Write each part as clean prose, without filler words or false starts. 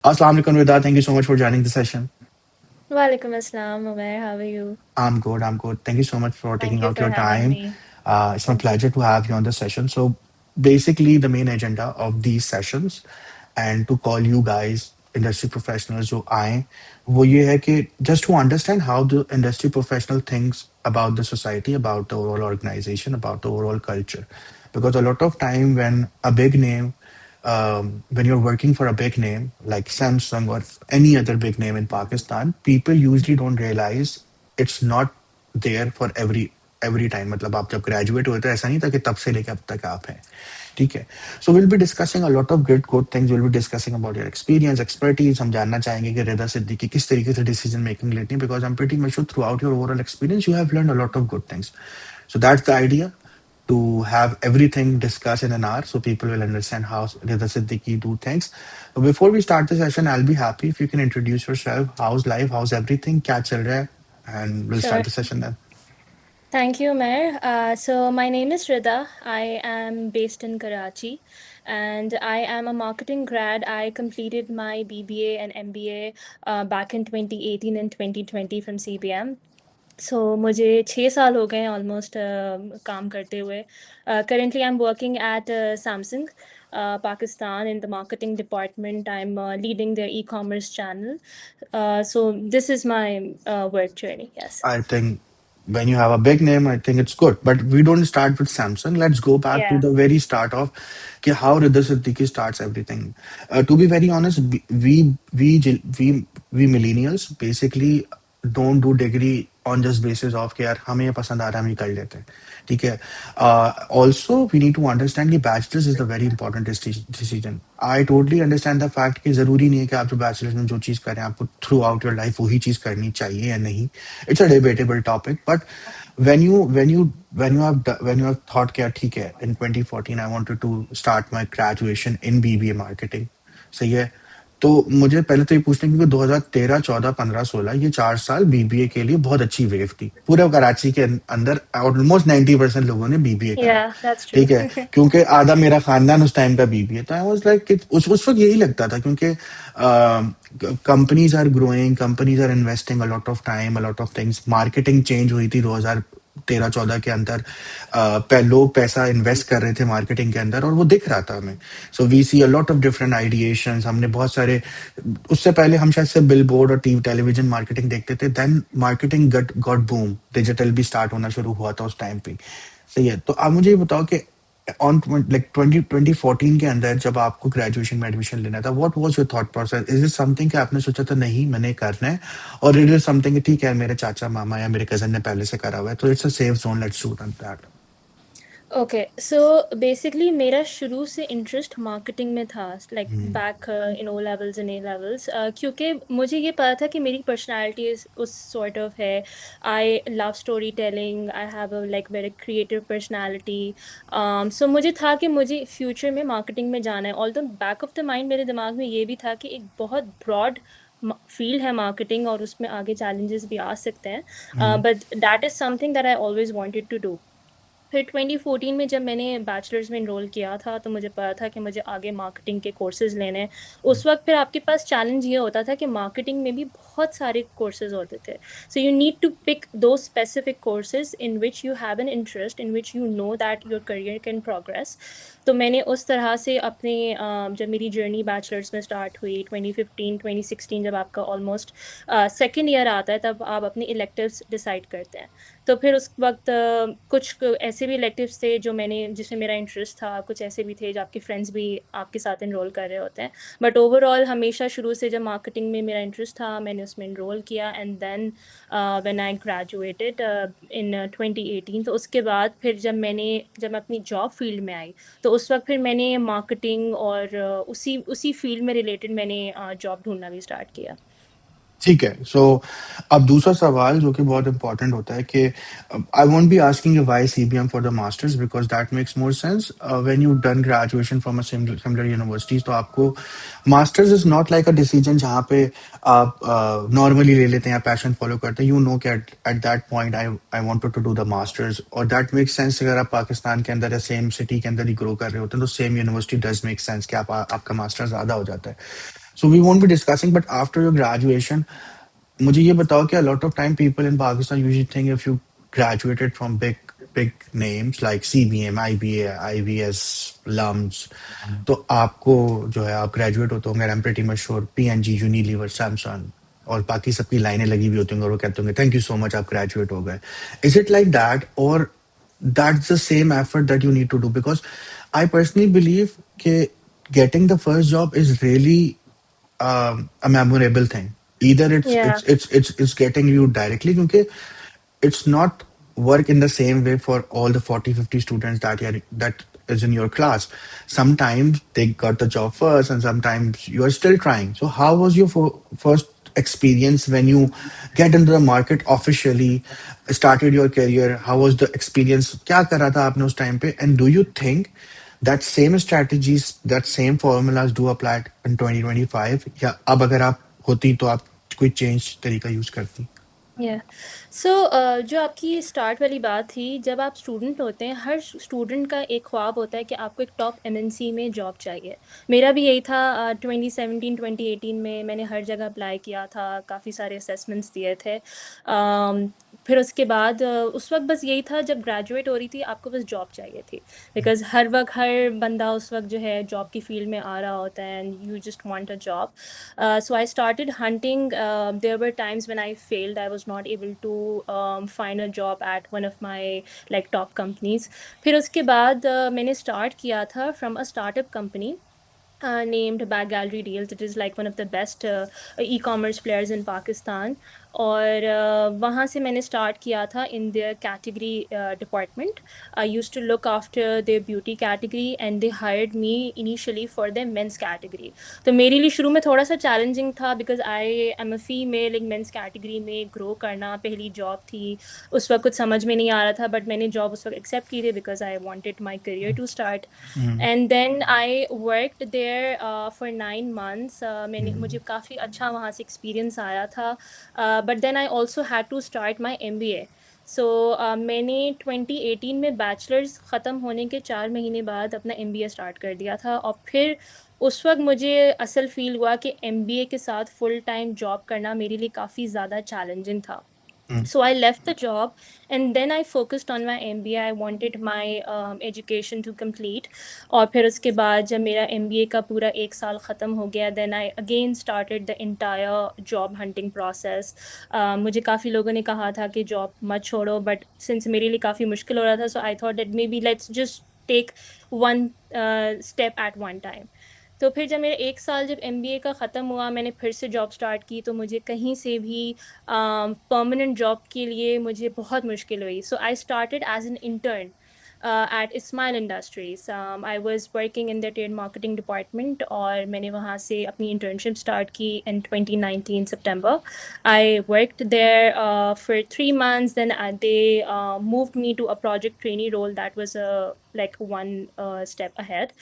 Assalamu alaikum, Rida. Thank you so much for joining the session. Walaikum assalam, Umair. How are you? I'm good. I'm good. Thank you so much for Thank taking you out for your having time. me. It's my Thank you. pleasure to have you on the session. So, basically, the main agenda of these sessions and to call you guys industry professionals जो आए वो ये है कि just to understand how the industry professional thinks about the society, about the overall organization, about the overall culture. Because a lot of time when you're working for a big name like Samsung or any other big name in Pakistan, people usually don't realize it's not there for every time. मतलब आप जब graduate हुए तो ऐसा नहीं था कि तब से लेकर अब तक आप हैं. ठीक है. So we'll be discussing a lot of good things. We'll be discussing about your experience, expertise. हम जानना चाहेंगे कि रिदा सिद्दीकी किस तरीके से decision making लेती है, because I'm pretty much sure throughout your overall experience you have learned a lot of good things. So that's the idea, to have everything discussed in an hour so people will understand how Rida Siddiqui do things. So before we start the session, I'll be happy if you can introduce yourself. How's life? How's everything? Kya chal raha hai? And we'll Sure. start the session then. Thank you, Umair. So my name is Rida. I am based in Karachi, and I am a marketing grad. I completed my BBA and MBA back in 2018 and 2020 from CBM. So मुझे 6 साल हो गए almost काम करते हुए. Currently, I'm working at Samsung, Pakistan in the marketing department. I'm leading their e-commerce channel. So this is my work journey. Yes. I think when you have a big name, I think it's good. But we don't start with Samsung. Let's go back to Yeah. the very start of how Rida Siddiqui starts everything. To be very honest, we millennials basically don't do degree on just basis of कि यार हमें ये पसंद आ रहा है हम ये कर लेते हैं. ठीक है. Also we need to understand कि bachelor's is the very important decision. I totally understand the fact कि जरूरी नहीं है कि आप जो bachelor's में जो चीज करें आपको थ्रू आउट योर लाइफ वही चीज करनी चाहिए या नहीं. It's a debatable topic, but when you have thought कि यार ठीक है, in 2014 I wanted to start my graduation in BBA marketing. सही है. तो मुझे पहले तो ये पूछना है, क्योंकि 2013, 14, 15, 16 ये 4 साल बीबीए के लिए बहुत अच्छी वेव थी पूरे कराची के अंदर. ऑलमोस्ट 90% लोगों ने बीबीए करा. Yeah, that's true. ठीक है. क्योंकि आधा मेरा खानदान उस टाइम का बीबीए था. आई वाज लाइक उस वक्त यही लगता था, क्योंकि companies are growing, companies are investing a lot of time, a lot of things. Marketing change हुई थी 2013-14 के अंदर. लोग पैसा इन्वेस्ट कर रहे थे मार्केटिंग के अंदर और वो दिख रहा था हमें. So we see a lot of different ideations. हमने बहुत सारे, उससे पहले हम शायद से बिल बोर्ड और टीवी टेलीविजन मार्केटिंग देखते थे. Then marketing got boom. Digital भी स्टार्ट होना शुरू हुआ था उस टाइम पे. सही है. तो आप मुझे ये बताओ कि ऑन लाइक 2014 के अंदर जब आपको ग्रेजुएशन में एडमिशन लेना था, what was your thought process? Is it something कि आपने सोचा था नहीं मैंने करना है, और इट इज समथिंग कि ठीक है मेरे चाचा मामा या मेरे कजन ने पहले से करा हुआ है तो it's a safe zone, let's do that? Okay so basically मेरा शुरू से इंटरेस्ट मार्केटिंग में था like back in O levels in A levels क्योंकि मुझे ये पता था कि मेरी पर्सनालिटी उस सॉर्ट ऑफ है. I love story telling. I have a like very creative personality. So मुझे था कि मुझे फ्यूचर में मार्केटिंग में जाना है. All the back of the mind मेरे दिमाग में ये भी था कि एक बहुत ब्रॉड फील्ड है मार्केटिंग और उसमें आगे चैलेंजेस भी आ सकते हैं. But that is something that I always wanted to do. फिर 2014 में जब मैंने बैचलर्स में इनरोल किया था तो मुझे पता था कि मुझे आगे मार्केटिंग के कोर्सेज़ लेने हैं. उस वक्त फिर आपके पास चैलेंज ये होता था कि मार्केटिंग में भी बहुत सारे कोर्सेज़ होते थे. So you need to pick दो specific courses in which you have an interest, in which you know that your career can progress. तो मैंने उस तरह से अपने जब मेरी जर्नी बैचलर्स में स्टार्ट हुई 2015 2016, जब आपका ऑलमोस्ट सेकेंड ईयर आता है तब आप अपने इलेक्टिव्स डिसाइड करते हैं. तो फिर उस वक्त कुछ ऐसे भी इलेक्टिव्स थे जो मैंने जिसमें मेरा इंटरेस्ट था, कुछ ऐसे भी थे जो आपके फ्रेंड्स भी आपके साथ इनरोल कर रहे होते हैं. बट ओवरऑल हमेशा शुरू से जब मार्केटिंग में मेरा इंटरेस्ट था मैंने उसमें इनरोल किया. And then when I graduated in 2018, तो उसके बाद फिर जब मैं अपनी जॉब फील्ड में आई तो उस वक्त फिर मैंने मार्केटिंग और उसी फील्ड में रिलेटेड मैंने जॉब ढूंढना भी स्टार्ट किया. ठीक है. सो अब दूसरा सवाल जो कि बहुत इंपॉर्टेंट होता है कि I won't be asking you why CBM for the masters, because that makes more sense. When you done graduation from a similar universities तो आपको masters is not like a decision जहाँ पे आप नॉर्मली ले लेते हैं, पैशन फॉलो करते हैं. यू नो कि at that point I wanted to do the masters, और दैट मेक्स सेंस. अगर आप पाकिस्तान के अंदर या सेम सिटी के अंदर ही ग्रो कर रहे होते हैं तो same university does make sense कि आपका मास्टर्स ज्यादा हो जाता है. So we won't be discussing, but after your graduation, मुझे ये बताओ कि a lot of time people in Pakistan usually think if you graduated from big names like CBM, IBA, IBS, LUMS, तो आपको जो है आप ग्रेजुएट होते होंगे, आई am pretty much sure PNG, Unilever, Samsung और बाकी सबकी लाइनें लगी हुई होती होंगी और वो कहते होंगे थैंक यू सो मच आप ग्रेजुएट हो गए. इज इट लाइक दैट और that's the same effort that you need to do? Because I personally believe that getting the first job is really a memorable thing. Either Yeah. it's getting you directly because it's not work in the same way for all the 40, 50 students that is in your class. Sometimes they got the job first and sometimes you are still trying. So how was your first experience when you get into the market officially, started your career? How was the experience? क्या करा था आपने उस time पे? And do you think that same strategies, that same formulas do apply in 2025? या अब अगर आप होती तो आप कोई change तरीका use करती? या सो जो आपकी स्टार्ट वाली बात थी, जब आप स्टूडेंट होते हैं, हर स्टूडेंट का एक ख्वाब होता है कि आपको एक टॉप एमएनसी में जॉब चाहिए। मेरा भी यही था। 2017 2018 में मैंने हर जगह अप्लाई किया था, काफ़ी सारे असेसमेंट्स दिए थे। फिर उसके बाद उस वक्त बस यही था, जब ग्रेजुएट हो रही थी आपको बस जॉब चाहिए थी, बिकॉज हर वक्त हर बंदा उस वक्त जो है जॉब की फील्ड में आ रहा होता है and you just want a job. So I started hunting. There were times when I failed. I was not able to find a job at one of my like top companies. फिर उसके बाद मैंने start किया था from a startup company named Bag Gallery Deals. It is like one of the best e-commerce players in Pakistan. और वहाँ से मैंने स्टार्ट किया था in their category department. I used to look after their beauty category and they hired me initially for their men's category. तो मेरे लिए शुरू में थोड़ा सा चैलेंजिंग था, because I am a female. एक मेंस कैटेगरी में ग्रो करना पहली जॉब थी. उस वक्त कुछ समझ में नहीं आ रहा था, बट मैंने जॉब उस वक्त एक्सेप्ट की थी because I wanted my career to start. Mm, and then I worked there for 9 months. मैंने मुझे mm, काफ़ी अच्छा वहाँ से एक्सपीरियंस आया था. But then I also had to start my MBA. So मैंने 2018 में बैचलर्स ख़त्म होने के 4 महीने बाद अपना MBA स्टार्ट कर दिया था. और फिर उस वक्त मुझे असल फील हुआ कि MBA के साथ फुल टाइम जॉब करना मेरे लिए काफ़ी ज़्यादा चैलेंजिंग था. mm, So I left the job and then I focused on my MBA. I wanted my education to complete. और फिर उसके बाद जब मेरा MBA का पूरा 1 साल ख़त्म हो गया, then I again started the entire job hunting process. मुझे काफ़ी लोगों ने कहा था कि जॉब मत छोड़ो, but since मेरे लिए काफ़ी मुश्किल हो रहा था, so I thought that maybe let's just take one step at one time. तो फिर जब मेरा 1 साल जब MBA का ख़त्म हुआ, मैंने फिर से जॉब स्टार्ट की, तो मुझे कहीं से भी परमानेंट जॉब के लिए मुझे बहुत मुश्किल हुई. So I started as an intern at Ismail Industries. I was working in the trade marketing department और मैंने वहाँ से अपनी internship start की in 2019 September. I worked there for 3 months. Then they moved me to a project trainee role that was like one step ahead.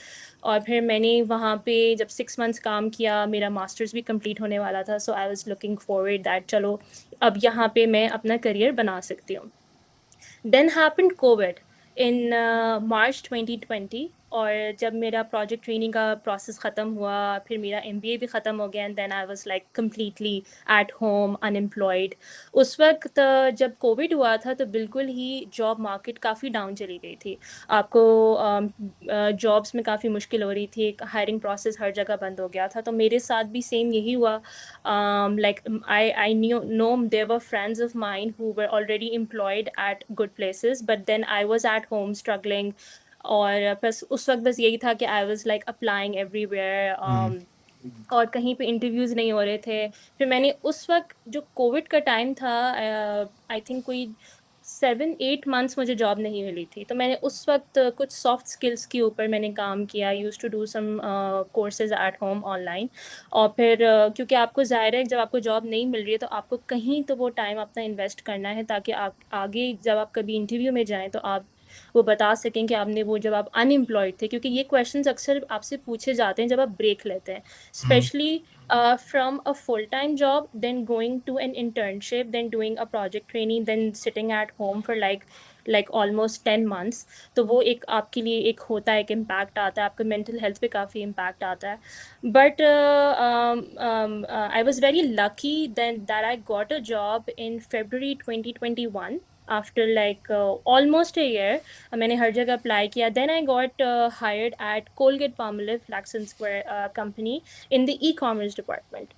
और फिर मैंने वहाँ पे जब 6 months काम किया, मेरा मास्टर्स भी कंप्लीट होने वाला था. So I was looking forward that चलो अब यहाँ पे मैं अपना करियर बना सकती हूँ. Then happened COVID in March 2020. और जब मेरा प्रोजेक्ट ट्रेनिंग का प्रोसेस ख़त्म हुआ, फिर मेरा MBA भी ख़त्म हो गया, and then I was like completely at home unemployed. उस वक्त जब कोविड हुआ था तो बिल्कुल ही जॉब मार्केट काफ़ी डाउन चली गई थी. आपको जॉब्स में काफ़ी मुश्किल हो रही थी, हायरिंग प्रोसेस हर जगह बंद हो गया था. तो मेरे साथ भी सेम यही हुआ. Like I know there were friends of mine who were already employed at good places, but then I was at home struggling. और बस उस वक्त बस यही था कि I was like applying everywhere. mm, और कहीं पे इंटरव्यूज़ नहीं हो रहे थे. फिर मैंने उस वक्त जो कोविड का टाइम था, आई थिंक कोई 7 8 months मुझे जॉब नहीं मिली थी. तो मैंने उस वक्त कुछ सॉफ्ट स्किल्स के ऊपर मैंने काम किया. Use to do some courses at home online. और फिर क्योंकि आपको ज़ाहिर है जब आपको जॉब नहीं मिल रही है तो आपको कहीं तो वो टाइम अपना इन्वेस्ट करना है, ताकि आप आगे जब आप कभी इंटरव्यू में जाएँ तो आप वो बता सकें कि आपने वो जब आप अनएम्प्लॉयड थे. क्योंकि ये क्वेश्चंस अक्सर आपसे पूछे जाते हैं जब आप ब्रेक लेते हैं, mm, especially from a full-time job, then going to an internship, then doing a project training, then sitting at home for like like almost 10 months। तो वो एक आपके लिए एक होता है, एक इम्पैक्ट आता है, आपके मेंटल हेल्थ पे काफ़ी इम्पैक्ट आता है। But I was very lucky then that I got a job in February 2021 after like almost a year. मैंने हर जगह अप्लाई किया। Then I got hired at Colgate Palmolive Flaxen Square company in the e-commerce department.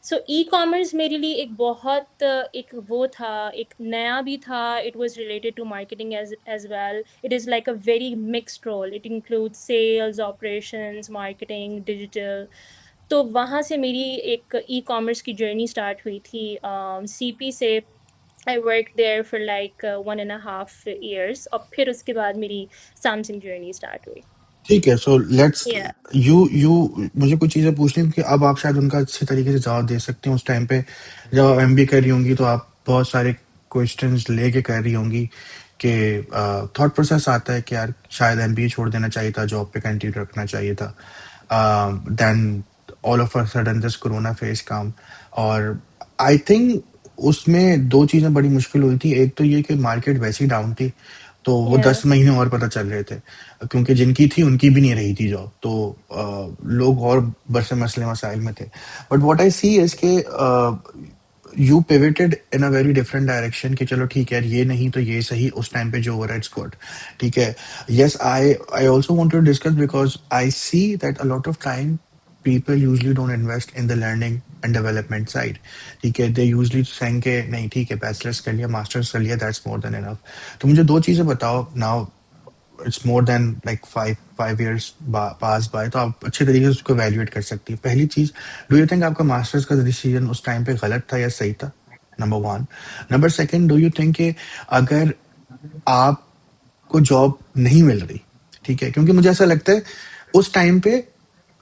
So e commerce मेरे लिए एक बहुत एक वो था, एक नया भी था। It was related to marketing as well. It is like a very mixed role, it include sales, operations, marketing, digital. तो वहाँ से मेरी एक ई कॉमर्स की जर्नी स्टार्ट हुई थी सीपी से। I work there for like 1.5 years और फिर उसके बाद मेरी सैमसंग जर्नी स्टार्ट हुई। ठीक है, सो लेट्स या यू मुझे कुछ चीजें पूछनी हैं कि अब आप शायद उनका अच्छे तरीके से जवाब दे सकते हैं। उस टाइम पे जब आप एमबीए कर रही होंगी तो आप बहुत सारे क्वेश्चंस लेके कर रही होंगी कि थॉट प्रोसेस आता है कि यार शायद एमबीए छोड़ देना चाहिए था, जॉब पे कंटिन्यू रखना चाहिए था। Then all of a sudden this corona phase come, और आई थिंक उसमें दो चीजें बड़ी मुश्किल हुई थी। एक तो ये कि मार्केट वैसी डाउन थी, तो वो या 10 महीने और पता चल रहे थे, क्योंकि जिनकी थी उनकी भी नहीं रही थी जॉब, तो लोग और बड़े मसले मसाइल में थे। But what I see is के you pivoted in a very different direction कि चलो ठीक है यार, ये नहीं तो ये सही, उस टाइम पे जो हो रहा है इट्स गुड। ठीक है। Yes, I also want to discuss because I see that a lot of time people usually don't invest in the learning and development side. ठीक है, they usually saying कि नहीं ठीक है, बैचलर्स कर लिया, मास्टर्स कर लिया, that's more than enough। तो मुझे दो चीजें बताओ। Now it's more than like five years pass by, तो आप अच्छे तरीके से उसको वैल्यूएट कर सकती है। पहली चीज, डू यू थिंक आपका मास्टर्स का डिसीजन उस टाइम पे गलत था या सही था? Number one. Number second, do you think कि अगर आपको जॉब नहीं मिल रही, ठीक है, क्योंकि मुझे ऐसा लगता है उस टाइम पे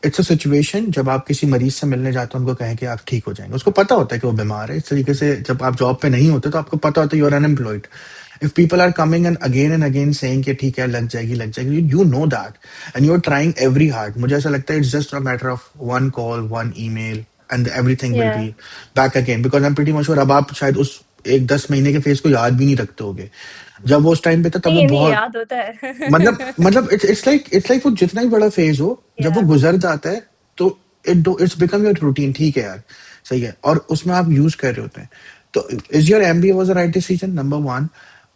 इट्स अ सिचुएशन, जब आप किसी मरीज से मिलने जाते हो, उनको कहें कि आप ठीक हो जाएंगे, उसको पता होता है कि वो बीमार है। इस तरीके से जब आप जॉब पे नहीं होते तो आपको पता होता है you are unemployed. If people are coming and again saying कि ठीक है लग जाएगी, you know that and you are trying every hard. मुझे ऐसा लगता है it's just a matter of one call, one email and everything will या be back again, because I am pretty much sure अब आप शायद उस एक 10 महीने के फेस को याद भी नहीं रखते होगे। जब वो उस टाइम पे था तब वो नहीं नहीं, बहुत, याद होता है। मतलब इट्स लाइक वो जितना ही बड़ा फेज हो, जब वो या गुजर जाता है तो इट्स बिकम योर रूटीन। ठीक है यार, सही है, और उसमें आप यूज कर रहे होते हैं। तो is your MBA was the right decision, number one.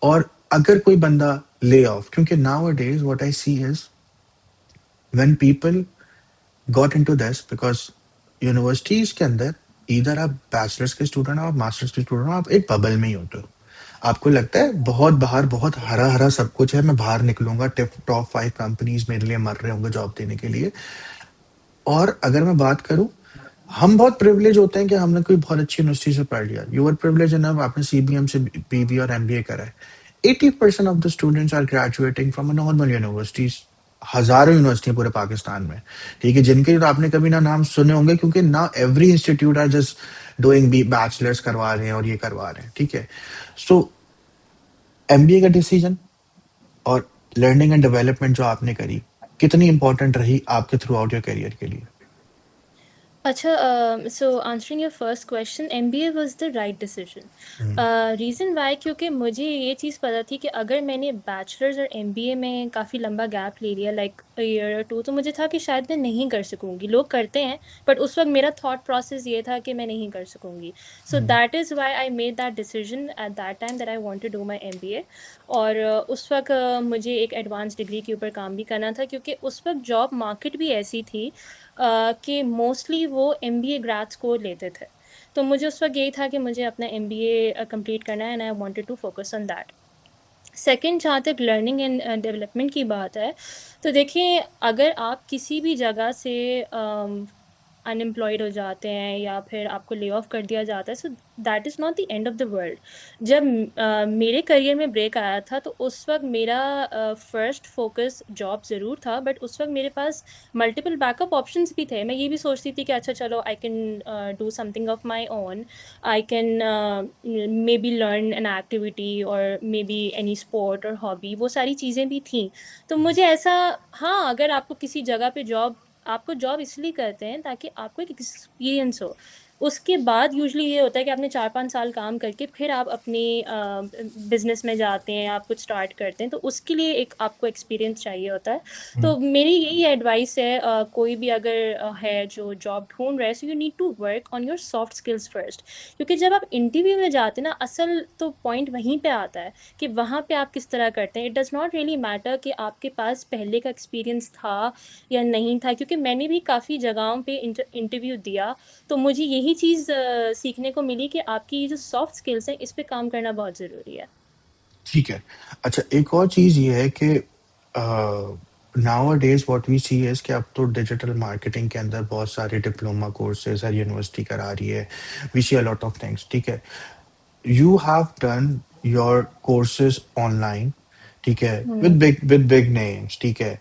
और अगर कोई बंदा ले ऑफ, क्योंकि nowadays what I see is when people got into this, because universities के अंदर इधर आप बैचलर्स के स्टूडेंट हो, आप मास्टर्स के स्टूडेंट हो, आप एक बबल में ही होते हो। आपको लगता है बहुत बाहर बहुत हरा हरा सब कुछ है, मैं बाहर निकलूंगा, टॉप 5 कंपनीज मेरे लिए मर रहे होंगे जॉब देने के लिए। और अगर मैं बात करूं, हम बहुत प्रिविलेज होते हैं कि हमने कोई बहुत अच्छी यूनिवर्सिटी से पढ़ लिया। यू आर प्रिविलेज इनफ, आपने सीबीएम से पीबी और एमबीए करा है। 80% of the students are graduating from normal universities. हजारों यूनिवर्सिटी पूरे पाकिस्तान में, ठीक है, जिनके तो आपने कभी ना नाम सुने होंगे, क्योंकि ना every institute are just doing B bachelors करवा रहे हैं और ये करवा रहे हैं। ठीक है, सो एमबीए का डिसीजन और लर्निंग एंड डेवलपमेंट जो आपने करी, कितनी इंपॉर्टेंट रही आपके थ्रू आउट योर करियर के लिए? अच्छा, so answering your first question, MBA was the right decision. Reason why, क्योंकि मुझे ये चीज़ पता थी कि अगर मैंने बैचलर्स और एमबीए में काफ़ी लंबा गैप ले लिया, लाइक अ ईयर और टू, तो मुझे था कि शायद मैं नहीं कर सकूँगी। लोग करते हैं, बट उस वक्त मेरा थॉट प्रोसेस ये था कि मैं नहीं कर सकूँगी। So that is why I made that decision at that time that I want to do my MBA. और उस वक्त मुझे एक एडवांस डिग्री के ऊपर काम भी करना था, क्योंकि उस वक्त जॉब मार्केट भी ऐसी थी कि मोस्टली वो एमबीए ग्रेड्स को लेते थे। तो मुझे उस वक्त यही था कि मुझे अपना एमबीए कंप्लीट करना है and I wanted to focus on that. Second, जहाँ तक लर्निंग एंड डेवलपमेंट की बात है, तो देखिए, अगर आप किसी भी जगह से अनएम्प्लॉयड हो जाते हैं या फिर आपको ले ऑफ कर दिया जाता है, so that is not the end of the world. जब मेरे करियर में ब्रेक आया था, तो उस वक्त मेरा फर्स्ट फोकस जॉब ज़रूर था, बट उस वक्त मेरे पास मल्टीपल बैकअप ऑप्शंस भी थे। मैं ये भी सोचती थी कि अच्छा चलो, I can do something of my own. I can maybe learn an activity or maybe any sport or hobby, वो सारी चीज़ें भी थीं। तो मुझे ऐसा, हाँ, अगर आपको किसी जगह पे जॉब, आपको जॉब इसलिए करते हैं ताकि आपको एक एक्सपीरियंस हो। उसके बाद यूजुअली ये होता है कि आपने 4-5 साल काम करके फिर आप अपनी बिजनेस में जाते हैं, आप कुछ स्टार्ट करते हैं, तो उसके लिए एक आपको एक्सपीरियंस चाहिए होता है। हम्म, तो मेरी यही एडवाइस है, कोई भी अगर है जो जॉब ढूंढ रहा है, so you need to work on your soft skills first. क्योंकि जब आप इंटरव्यू में जाते हैं ना, असल तो पॉइंट वहीं पे आता है कि वहाँ पे आप किस तरह करते हैं। It does not really matter कि आपके पास पहले का एक्सपीरियंस था या नहीं था, क्योंकि मैंने भी काफ़ी जगहों पे इंटरव्यू दिया, तो मुझे यही चीज़ सीखने को मिली कि आपकी ये जो सॉफ्ट स्किल्स हैं, इस पे काम करना बहुत ज़रूरी है। ठीक है। अच्छा, एक और चीज़ ये है कि nowadays what we see is कि अब तो डिजिटल मार्केटिंग के अंदर बहुत सारे डिप्लोमा कोर्सेज़ हर यूनिवर्सिटी करा रही है। We see a lot of things, ठीक है? You have done your courses online, ठीक है? हम्म। विद बिग नेम्स, ठीक है?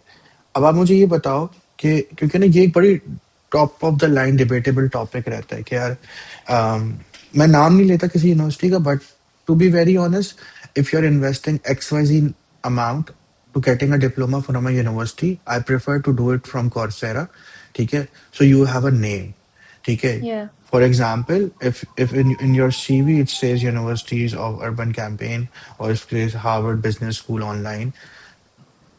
अब आप मुझे ये बताओ कि क्योंकि ना ये एक बड़ी top of the line debatable topic रहता है कि यार मैं नाम नहीं लेता किसी यूनिवर्सिटी का, but to be very honest, if you are investing X Y Z amount to getting a diploma from a university, I prefer to do it from Coursera, ठीक है? So you have a name, ठीक है? या For example, if in your CV it says Universities of Urban Campaign or it says Harvard Business School online,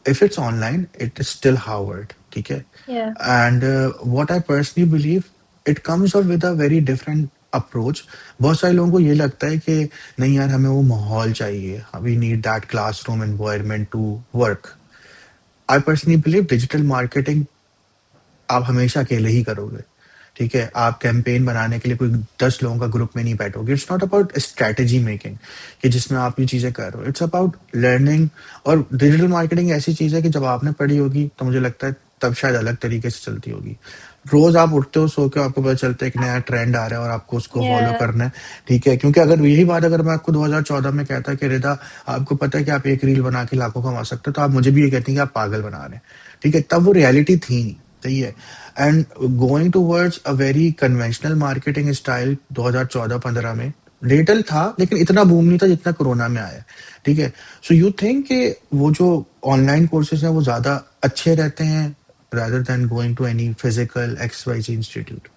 if it's online, it is still Howard. Okay. या And what I personally believe, it comes up with a very different approach. बहुत सारे लोगों को ये लगता है कि नहीं यार, हमें वो माहौल चाहिए, we need that classroom environment to work. I personally believe digital marketing आप हमेशा अकेले ही करोगे, ठीक है? आप कैंपेन बनाने के लिए कोई 10 लोगों का ग्रुप में नहीं बैठोगे। It's not about strategy making कि जिसमें आप ये चीज़ें कर रहे हो। It's about learning. और डिजिटल मार्केटिंग ऐसी चीज़ है कि जब आपने पढ़ी होगी तो मुझे लगता है तब शायद अलग तरीके से चलती होगी। रोज़ आप उठते हो सो के, आपको पता चलता है एक नया ट्रेंड आ रहा है और आपको उसको फॉलो या करना है, ठीक है? क्योंकि अगर यही बात अगर मैं आपको 2014 में कहता कि रिदा, आपको पता है कि आप एक रील बना के लाखों कमा सकते हो, तो आप मुझे भी ये कहते हैं कि आप पागल बना रहे हैं, ठीक है? तब वो रियलिटी थी नहीं, सही है? And going towards a very conventional marketing style 2014-15 में डिजिटल था, लेकिन इतना बूम नहीं था जितना कोरोना में आया, ठीक है? सो यू थिंक कि वो जो ऑनलाइन कोर्सेज हैं वो ज्यादा अच्छे रहते हैं rather than going to any physical XYZ institute?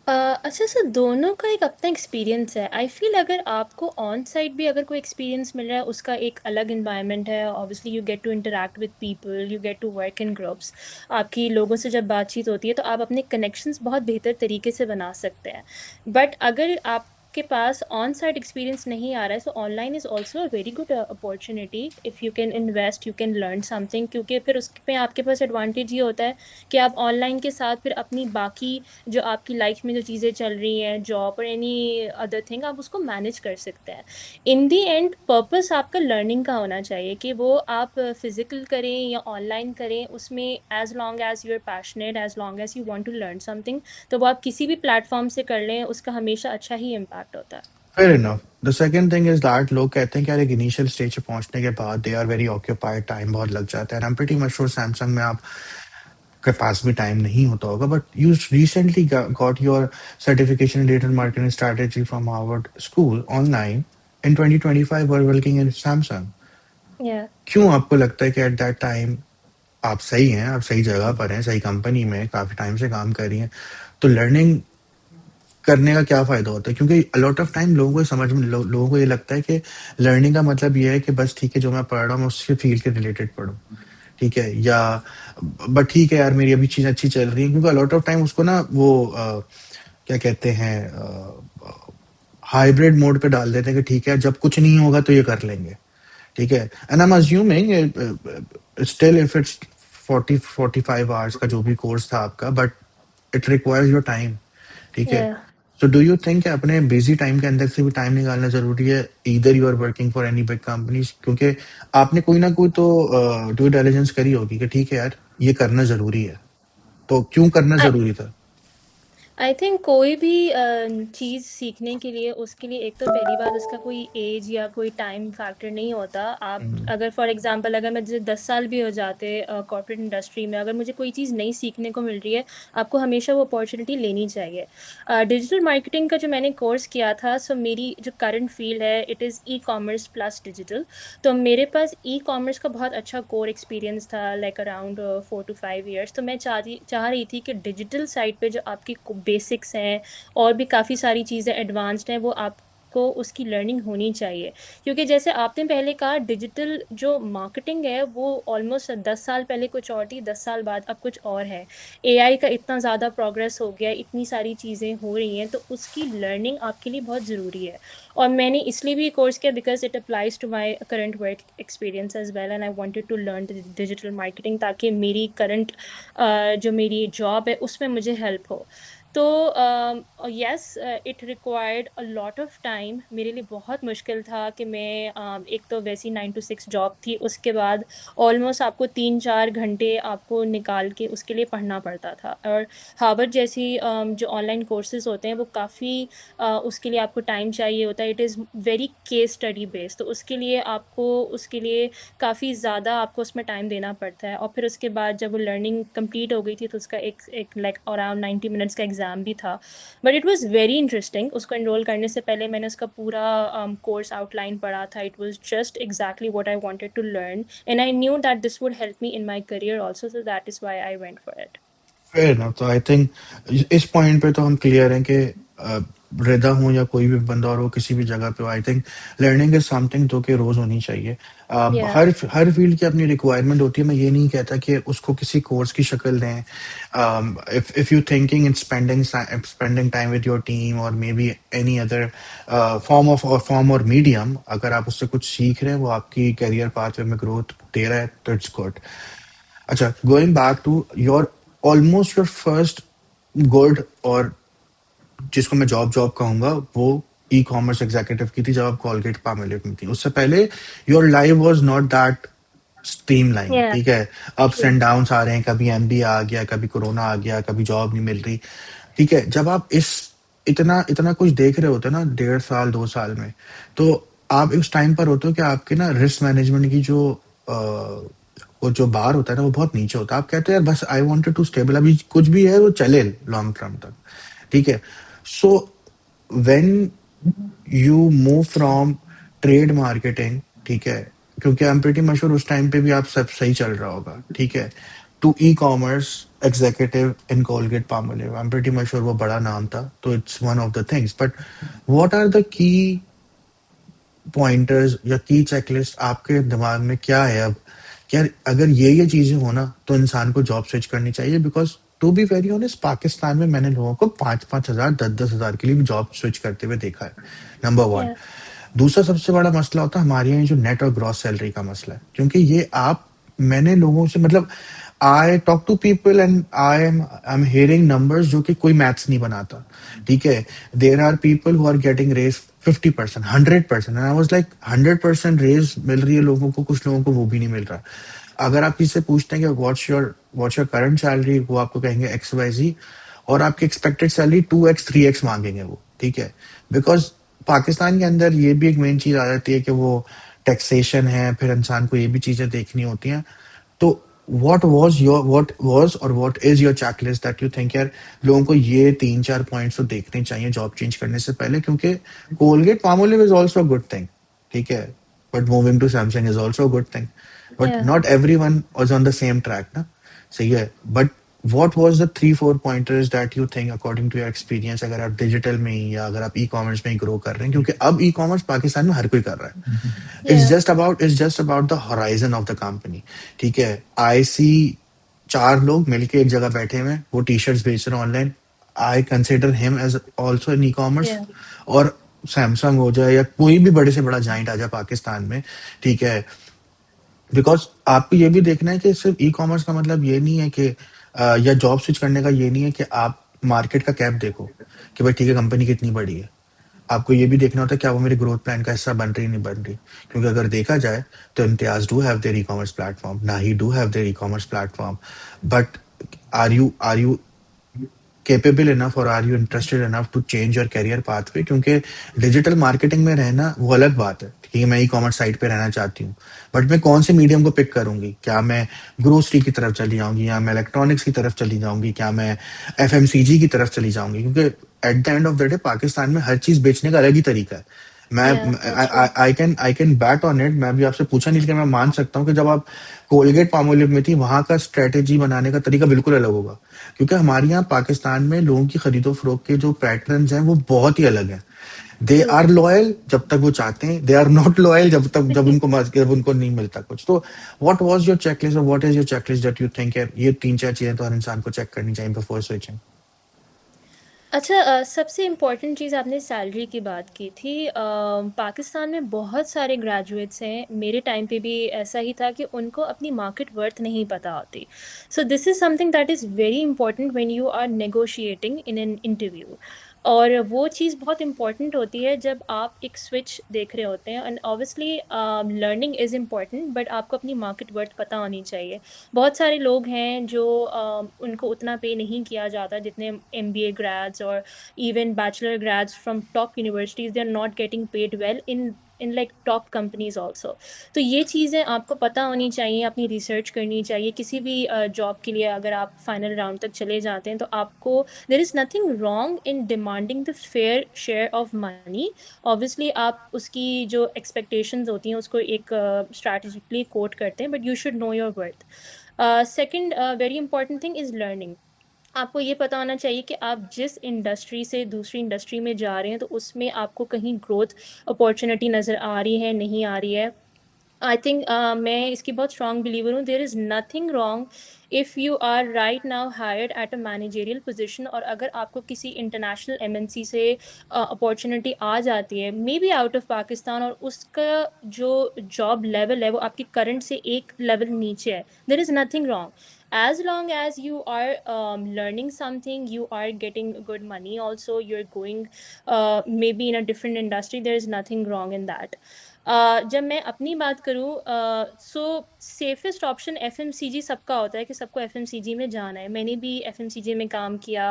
अच्छा सर, दोनों का एक अपना एक्सपीरियंस है। आई फील अगर आपको ऑन साइट भी अगर कोई एक्सपीरियंस मिल रहा है, उसका एक अलग इन्वायरमेंट है। Obviously you get to interact with people, you get to work in groups. आपकी लोगों से जब बातचीत होती है तो आप अपने कनेक्शंस बहुत बेहतर तरीके से बना सकते हैं। बट अगर आपके पास ऑन साइट एक्सपीरियंस नहीं आ रहा है, सो online is also a very good opportunity. If you can invest, you can learn something, क्योंकि फिर उसमें आपके पास एडवांटेज ये होता है कि आप ऑनलाइन के साथ फिर अपनी बाकी जो आपकी लाइफ में जो चीज़ें चल रही हैं, जॉब और एनी अदर थिंग, आप उसको मैनेज कर सकते हैं। इन दी एंड पर्पस आपका लर्निंग का होना चाहिए कि वो आप फिजिकल करें या ऑनलाइन करें, उसमें as long as you are passionate, as long as you want to learn something, तो वो आप किसी भी प्लेटफॉर्म से कर लें, उसका हमेशा अच्छा ही इम्पैक्ट होता है। Fair enough. The second thing is that लोग कहते हैं कि यार एक इनिशियल स्टेज पे पहुंचने के बाद they are very occupied, time बहुत लग जाता है। I am pretty much sure Samsung में आप के पास भी टाइम नहीं होता होगा, but you recently got your certification in digital marketing strategy from Harvard school online in 2025 were working in Samsung. या क्यों आपको लगता है कि एट दैट टाइम आप सही हैं, आप सही जगह पर हैं, सही कंपनी में काफी टाइम से काम कर रही हैं, तो लर्निंग करने का क्या फायदा होता है? क्योंकि लॉट ऑफ टाइम लोगों को समझ में लोगों को ये लगता है कि लर्निंग का मतलब ये है कि बस ठीक है, जो मैं पढ़ रहा हूँ मैं उसके फील्ड के रिलेटेड पढूं, ठीक है? या बट ठीक है यार, मेरी अभी चीज अच्छी चल रही है, क्योंकि लॉट ऑफ टाइम उसको ना वो क्या कहते हैं, हाइब्रिड मोड पे डाल देते हैं कि ठीक है जब कुछ नहीं होगा तो ये कर लेंगे, ठीक है? And I am assuming still if it's 40-45 hours का जो भी कोर्स था आपका, but it requires your time, ठीक है? या सो डू यू थिंक अपने बिजी टाइम के अंदर से भी टाइम निकालना जरूरी है, इधर you are working for any big companies? क्योंकि आपने कोई ना कोई तो ड्यू डिलिजेंस करी होगी कि ठीक है यार, ये करना जरूरी है, तो क्यों करना जरूरी था? आई थिंक कोई भी चीज़ सीखने के लिए, उसके लिए एक तो पहली बात उसका कोई एज या कोई टाइम फैक्टर नहीं होता। आप हम्म, अगर फॉर एग्जांपल अगर मैं जैसे 10 साल भी हो जाते कॉर्पोरेट इंडस्ट्री में, अगर मुझे कोई चीज़ नई सीखने को मिल रही है, आपको हमेशा वो अपॉर्चुनिटी लेनी चाहिए। डिजिटल मार्केटिंग का जो मैंने कोर्स किया था, सो मेरी जो करंट फील्ड है it is e commerce plus digital. तो मेरे पास ई कॉमर्स का बहुत अच्छा कोर एक्सपीरियंस था, लाइक अराउंड 4 to 5 ईयर्स। तो मैं चाह रही थी कि डिजिटल साइड पे जो आपकी बेसिक्स हैं और भी काफ़ी सारी चीज़ें एडवांस्ड हैं, वो आपको उसकी लर्निंग होनी चाहिए। क्योंकि जैसे आपने पहले कहा, डिजिटल जो मार्केटिंग है वो ऑलमोस्ट 10 साल पहले कुछ और थी, 10 साल बाद अब कुछ और है। एआई का इतना ज़्यादा प्रोग्रेस हो गया है, इतनी सारी चीज़ें हो रही हैं, तो उसकी लर्निंग आपके लिए बहुत ज़रूरी है। और मैंने इसलिए भी कोर्स किया because it applies to my current work experience as well, and I wanted to learn digital marketing, ताकि मेरी करंट जो मेरी जॉब है उसमें मुझे हेल्प हो। तो yes, it required a lot of time. मेरे लिए बहुत मुश्किल था कि मैं एक तो वैसी 9 to 6 जॉब थी, उसके बाद ऑलमोस्ट आपको 3-4 घंटे आपको निकाल के उसके लिए पढ़ना पड़ता था। और हार्वर्ड जैसी जो ऑनलाइन कोर्सेज होते हैं वो काफ़ी उसके लिए आपको टाइम चाहिए होता है। It is very case study based, तो उसके लिए आपको उसके लिए काफ़ी ज़्यादा आपको उसमें टाइम देना पड़ता है। और फिर उसके बाद जब वो लर्निंग कंप्लीट हो गई थी तो उसका एक एक लाइक अराउंड 90 मिनट्स का एग्ज़ाम भी था। But it was very interesting. उसको एनरोल करने से पहले मैंने उसका पूरा कोर्स आउटलाइन पढ़ा था। It was just exactly what I wanted to learn, and I knew that this would help me in my career also, so that is why I went for it. Fair enough. तो I think इस point पे तो हम clear हैं कि रिदा हो या कोई भी बंदा और वो किसी भी जगह पे हो, I think learning is something जो कि रोज होनी चाहिए। या हर फील्ड की अपनी रिक्वायरमेंट होती है। मैं ये नहीं कहता कि उसको किसी कोर्स की शक्ल दें। If you thinking in spending time with your team और may be any other form और मीडियम, अगर आप उससे कुछ सीख रहे हैं, वो आपकी करियर पाथवे में ग्रोथ दे रहा है, तो इट्स गुड। अच्छा, going back to your almost your first good, और जिसको मैं जॉब जॉब कहूंगा, वो ई कॉमर्स एग्जीक्यूटिव की थी जब आप कॉलगेट पामोलिव में थी। उससे पहले your life was not that streamline, या ठीक है। Ups true. एंड डाउन्स आ रहे हैं, कभी एमबी आ गया, कभी कोरोना आ गया, कभी जॉब नहीं मिल रही, ठीक है। जब आप इस इतना इतना कुछ देख रहे होते हैं ना, 1.5 साल 2 साल में, तो आप उस टाइम पर होते हो कि आपके ना रिस्क मैनेजमेंट की जो वो जो बार होता है ना, वो बहुत नीचे होता है। आप कहते हैं यार बस आई वांटेड टू स्टेबल, अभी कुछ भी है वो चले लॉन्ग टर्म तक, ठीक है। So when you move from trade marketing, ठीक है, क्योंकि आई एम प्रीटी मश्योर उस टाइम पे भी आप सब सही चल रहा होगा, ठीक है, to e commerce executive in Colgate Palmolive, I am pretty much sure वो बड़ा नाम था, तो it's one of the things. But what are the key pointers या की चेकलिस्ट आपके दिमाग में क्या है अब? क्या अगर ये चीजें हो ना, तो इंसान को जॉब स्विच करनी चाहिए? Because to be very honest, Pakistan में मैंने लोगों को 5-5 हजार 10-10 हजार के लिए भी जॉब स्विच करते हुए देखा है, नंबर वन। या दूसरा सबसे बड़ा मसला होता है हमारे यहाँ जो नेट और ग्रॉस सैलरी का मसला है, क्योंकि ये आप, मैंने लोगों से, मतलब I talk to people and I am hearing numbers जो कि कोई मैथ्स नहीं बनाता, ठीक है। There are people who are getting raise 50%, 100%, and I was like 100% raise मिल रही है लोगों को, कुछ लोगों को वो भी नहीं मिल रहा। अगर आप किसी से पूछते हैं कि व्हाट्स योर करंट सैलरी, वो आपको कहेंगे XYZ, और आपकी एक्सपेक्टेड सैलरी 2x 3x मांगेंगे वो, ठीक है। बिकॉज पाकिस्तान के अंदर ये भी एक मेन चीज आ जाती है कि वो टैक्सेशन है, फिर इंसान को ये भी चीजें देखनी होती हैं। तो what is your checklist that you think यार लोगों को ये 3-4 पॉइंट्स तो देखने चाहिए जॉब चेंज करने से पहले? क्योंकि Colgate Palmolive is also good thing, ठीक है, but moving to Samsung is also good thing, but या not every one was on the same track ना, सही है। But what was the 3-4 pointers that you think according to your experience, अगर आप digital में ही या अगर आप ई कॉमर्स में ही ग्रो कर रहे हैं, क्योंकि अब ई कॉमर्स पाकिस्तान में हर कोई कर रहा है। या it's just about the horizon of the company, ठीक है। आई सी 4 लोग मिलके एक जगह बैठे हुए हैं, वो टी शर्ट्स बेच रहे हैं online, I consider him as also in e commerce. या और सैमसंग हो जाए या कोई भी बड़े से बड़ा जाइंट आ जाए पाकिस्तान में, ठीक है। बिकॉज आपको ये भी देखना है कि सिर्फ ई कॉमर्स का मतलब ये नहीं है कि या जॉब स्विच करने का ये नहीं है कि आप मार्केट का कैप देखो कि भाई ठीक है कंपनी कितनी बड़ी है। आपको ये भी देखना होता है क्या वो मेरे ग्रोथ प्लान का हिस्सा बन रही नहीं बन रही। क्योंकि अगर देखा जाए तो Imtiaz do have their e commerce platform, नाही do have their e commerce platform, but are you capable enough और are you interested enough to change your career pathway? क्योंकि डिजिटल मार्केटिंग में रहना वो अलग बात है, ठीक है, मैं ई कॉमर्स साइट पे रहना चाहती हूँ, बट मैं कौन से मीडियम को पिक करूंगी? क्या मैं ग्रोसरी की तरफ चली जाऊंगी, या मैं इलेक्ट्रॉनिक्स की तरफ चली जाऊंगी, क्या मैं FMCG की तरफ चली जाऊंगी? क्योंकि at the end of the day Pakistan में हर चीज बेचने का अलग ही तरीका है। मैं Yeah, that's true. I can bat on it, मैं भी आपसे पूछा नहीं लेकिन मैं मान सकता हूँ कि जब आप कोलगेट पामोलिव में थी वहां का स्ट्रेटेजी बनाने का तरीका बिल्कुल अलग होगा, क्योंकि हमारे यहाँ पाकिस्तान में लोगों की खरीदो फरोख्त के जो पैटर्न्स हैं वो बहुत ही अलग हैं। दे True. आर लॉयल जब तक वो चाहते हैं, दे आर नॉट लॉयल जब उनको नहीं मिलता कुछ। तो व्हाट वाज योर चेकलिस्ट और what is your checklist that you think ये तीन चार चीजें तो हर इंसान को चेक करनी चाहिए बिफोर स्विचिंग? अच्छा, सबसे इम्पोर्टेंट चीज़ आपने सैलरी की बात की थी। पाकिस्तान में बहुत सारे ग्रेजुएट्स हैं, मेरे टाइम पे भी ऐसा ही था कि उनको अपनी मार्केट वर्थ नहीं पता होती। So this is something that is very important when you are negotiating in an interview. और वो चीज़ बहुत इंपॉर्टेंट होती है जब आप एक स्विच देख रहे होते हैं। And obviously learning is important, but आपको अपनी मार्केट वर्थ पता होनी चाहिए। बहुत सारे लोग हैं जो उनको उतना पे नहीं किया जाता जितने MBA ग्रेड्स और even bachelor grades from top universities, they are not getting paid well in like top companies also. तो ये चीज़ें आपको पता होनी चाहिए, अपनी रिसर्च करनी चाहिए। किसी भी जॉब के लिए अगर आप फाइनल राउंड तक चले जाते हैं तो आपको, देर is nothing wrong in demanding the fair share of money. Obviously आप उसकी जो एक्सपेक्टेशंस होती हैं उसको एक स्ट्रैटेजिकली कोट करते हैं, but you should know your worth. Second very important thing is learning. आपको ये पता होना चाहिए कि आप जिस इंडस्ट्री से दूसरी इंडस्ट्री में जा रहे हैं तो उसमें आपको कहीं ग्रोथ अपॉर्चुनिटी नज़र आ रही है, नहीं आ रही है। आई थिंक मैं इसकी बहुत स्ट्रांग बिलीवर हूँ, there is nothing wrong if you are right now hired at a managerial position, और अगर आपको किसी इंटरनेशनल MNC से अपॉर्चुनिटी आ जाती है, maybe out of Pakistan, और उसका जो जॉब लेवल है वो आपकी करंट से एक लेवल नीचे है, देर is nothing wrong. As long as you are learning something, you are getting good money also, you're going maybe in a different industry, there is nothing wrong in that. जब मैं अपनी बात करूँ, सो safest option FMCG सबका होता है कि सबको FMCG में जाना है। मैंने भी FMCG में काम किया,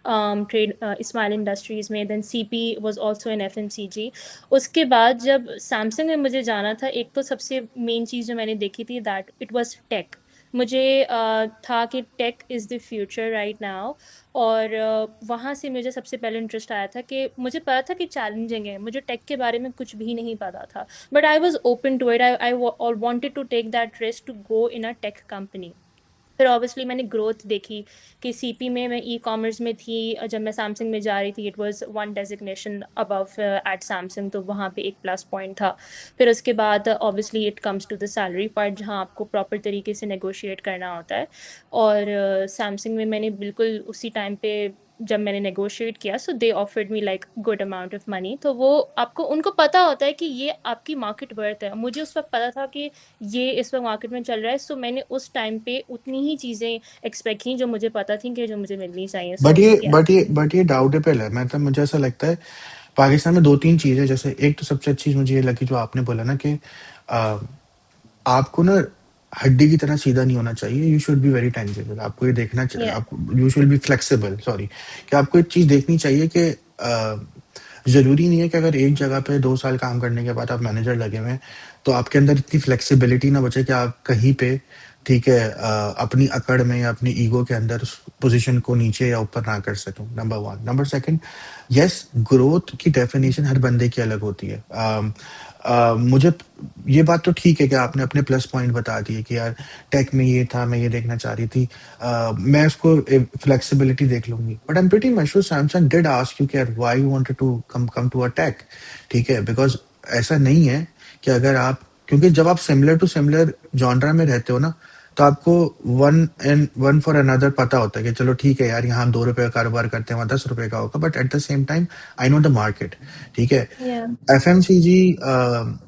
ट्रेड स्माइल इंडस्ट्रीज़ में, then CP was also in FMCG। उसके बाद जब सैमसंग में मुझे जाना था, एक तो सबसे मेन चीज़ जो मैंने देखी थी दैट इट वाज टेक। मुझे था कि tech is the future right now. और वहाँ से मुझे सबसे पहले इंटरेस्ट आया था कि मुझे पता था कि चैलेंजिंग है, मुझे टेक के बारे में कुछ भी नहीं पता था, but I was open to it. I wanted to take that risk to go in a tech company. फिर ऑब्वियसली मैंने ग्रोथ देखी कि CP में मैं E-कॉमर्स में थी, जब मैं सैमसंग में जा रही थी it was one designation above at Samsung, तो वहाँ पे एक प्लस पॉइंट था। फिर उसके बाद obviously it comes to the salary part, जहाँ आपको प्रॉपर तरीके से नेगोशिएट करना होता है। और सैमसंग में मैंने बिल्कुल उसी टाइम पे जब मैंने नेगोशिएट किया, so they offered me like good amount of money. तो वो आपको, उनको पता होता है कि ये आपकी मार्केट वर्थ है। मुझे उस वक्त पता था कि ये इस वक्त मार्केट में चल रहा है, सो मैंने उस टाइम पे उतनी ही चीज़ें एक्सपेक्ट की जो मुझे पता थी कि जो मुझे मिलनी चाहिए। बट सो ये या। बट ये बट ये डाउटेबल है, मतलब मुझे ऐसा लगता है पाकिस्तान में दो तीन चीजें, जैसे एक तो सबसे अच्छी चीज मुझे ये लगी जो आपने बोला ना कि आ, आपको ना हड्डी की तरह सीधा नहीं होना चाहिए, you should be very tangible, आपको ये देखना चाहिए, या। आपको you should be flexible, sorry, कि आपको एक चीज देखनी चाहिए कि जरूरी नहीं है कि अगर एक जगह पे 2 साल काम करने के बाद आप मैनेजर लगे हुए हैं तो आपके अंदर इतनी फ्लेक्सिबिलिटी ना बचे कि आप कहीं पे, ठीक है, अपनी अकड़ में या अपनी ईगो के अंदर उस पोजीशन को नीचे या ऊपर ना कर सकूं, number one. Number second, yes, growth की डेफिनेशन हर बंदे की अलग होती है। मुझे ये बात तो ठीक है कि आपने अपने प्लस पॉइंट बता दिए कि यार टेक में ये था, मैं ये देखना चाह रही थी, मैं उसको फ्लेक्सिबिलिटी देख लूंगी, but I am pretty much sure Samsung did ask you कि यार why you wanted to come to a tech, ठीक है, बिकॉज ऐसा नहीं है कि अगर आप, क्योंकि जब आप सिमिलर टू सिमिलर जॉनरा में रहते हो ना तो आपको one and one for another पता होता है कि चलो ठीक है यार, यहाँ हम 2 रुपए का कारोबार करते हैं, वहां 10 रुपए का होगा, but at the same time I know the market, ठीक है। या। FMCG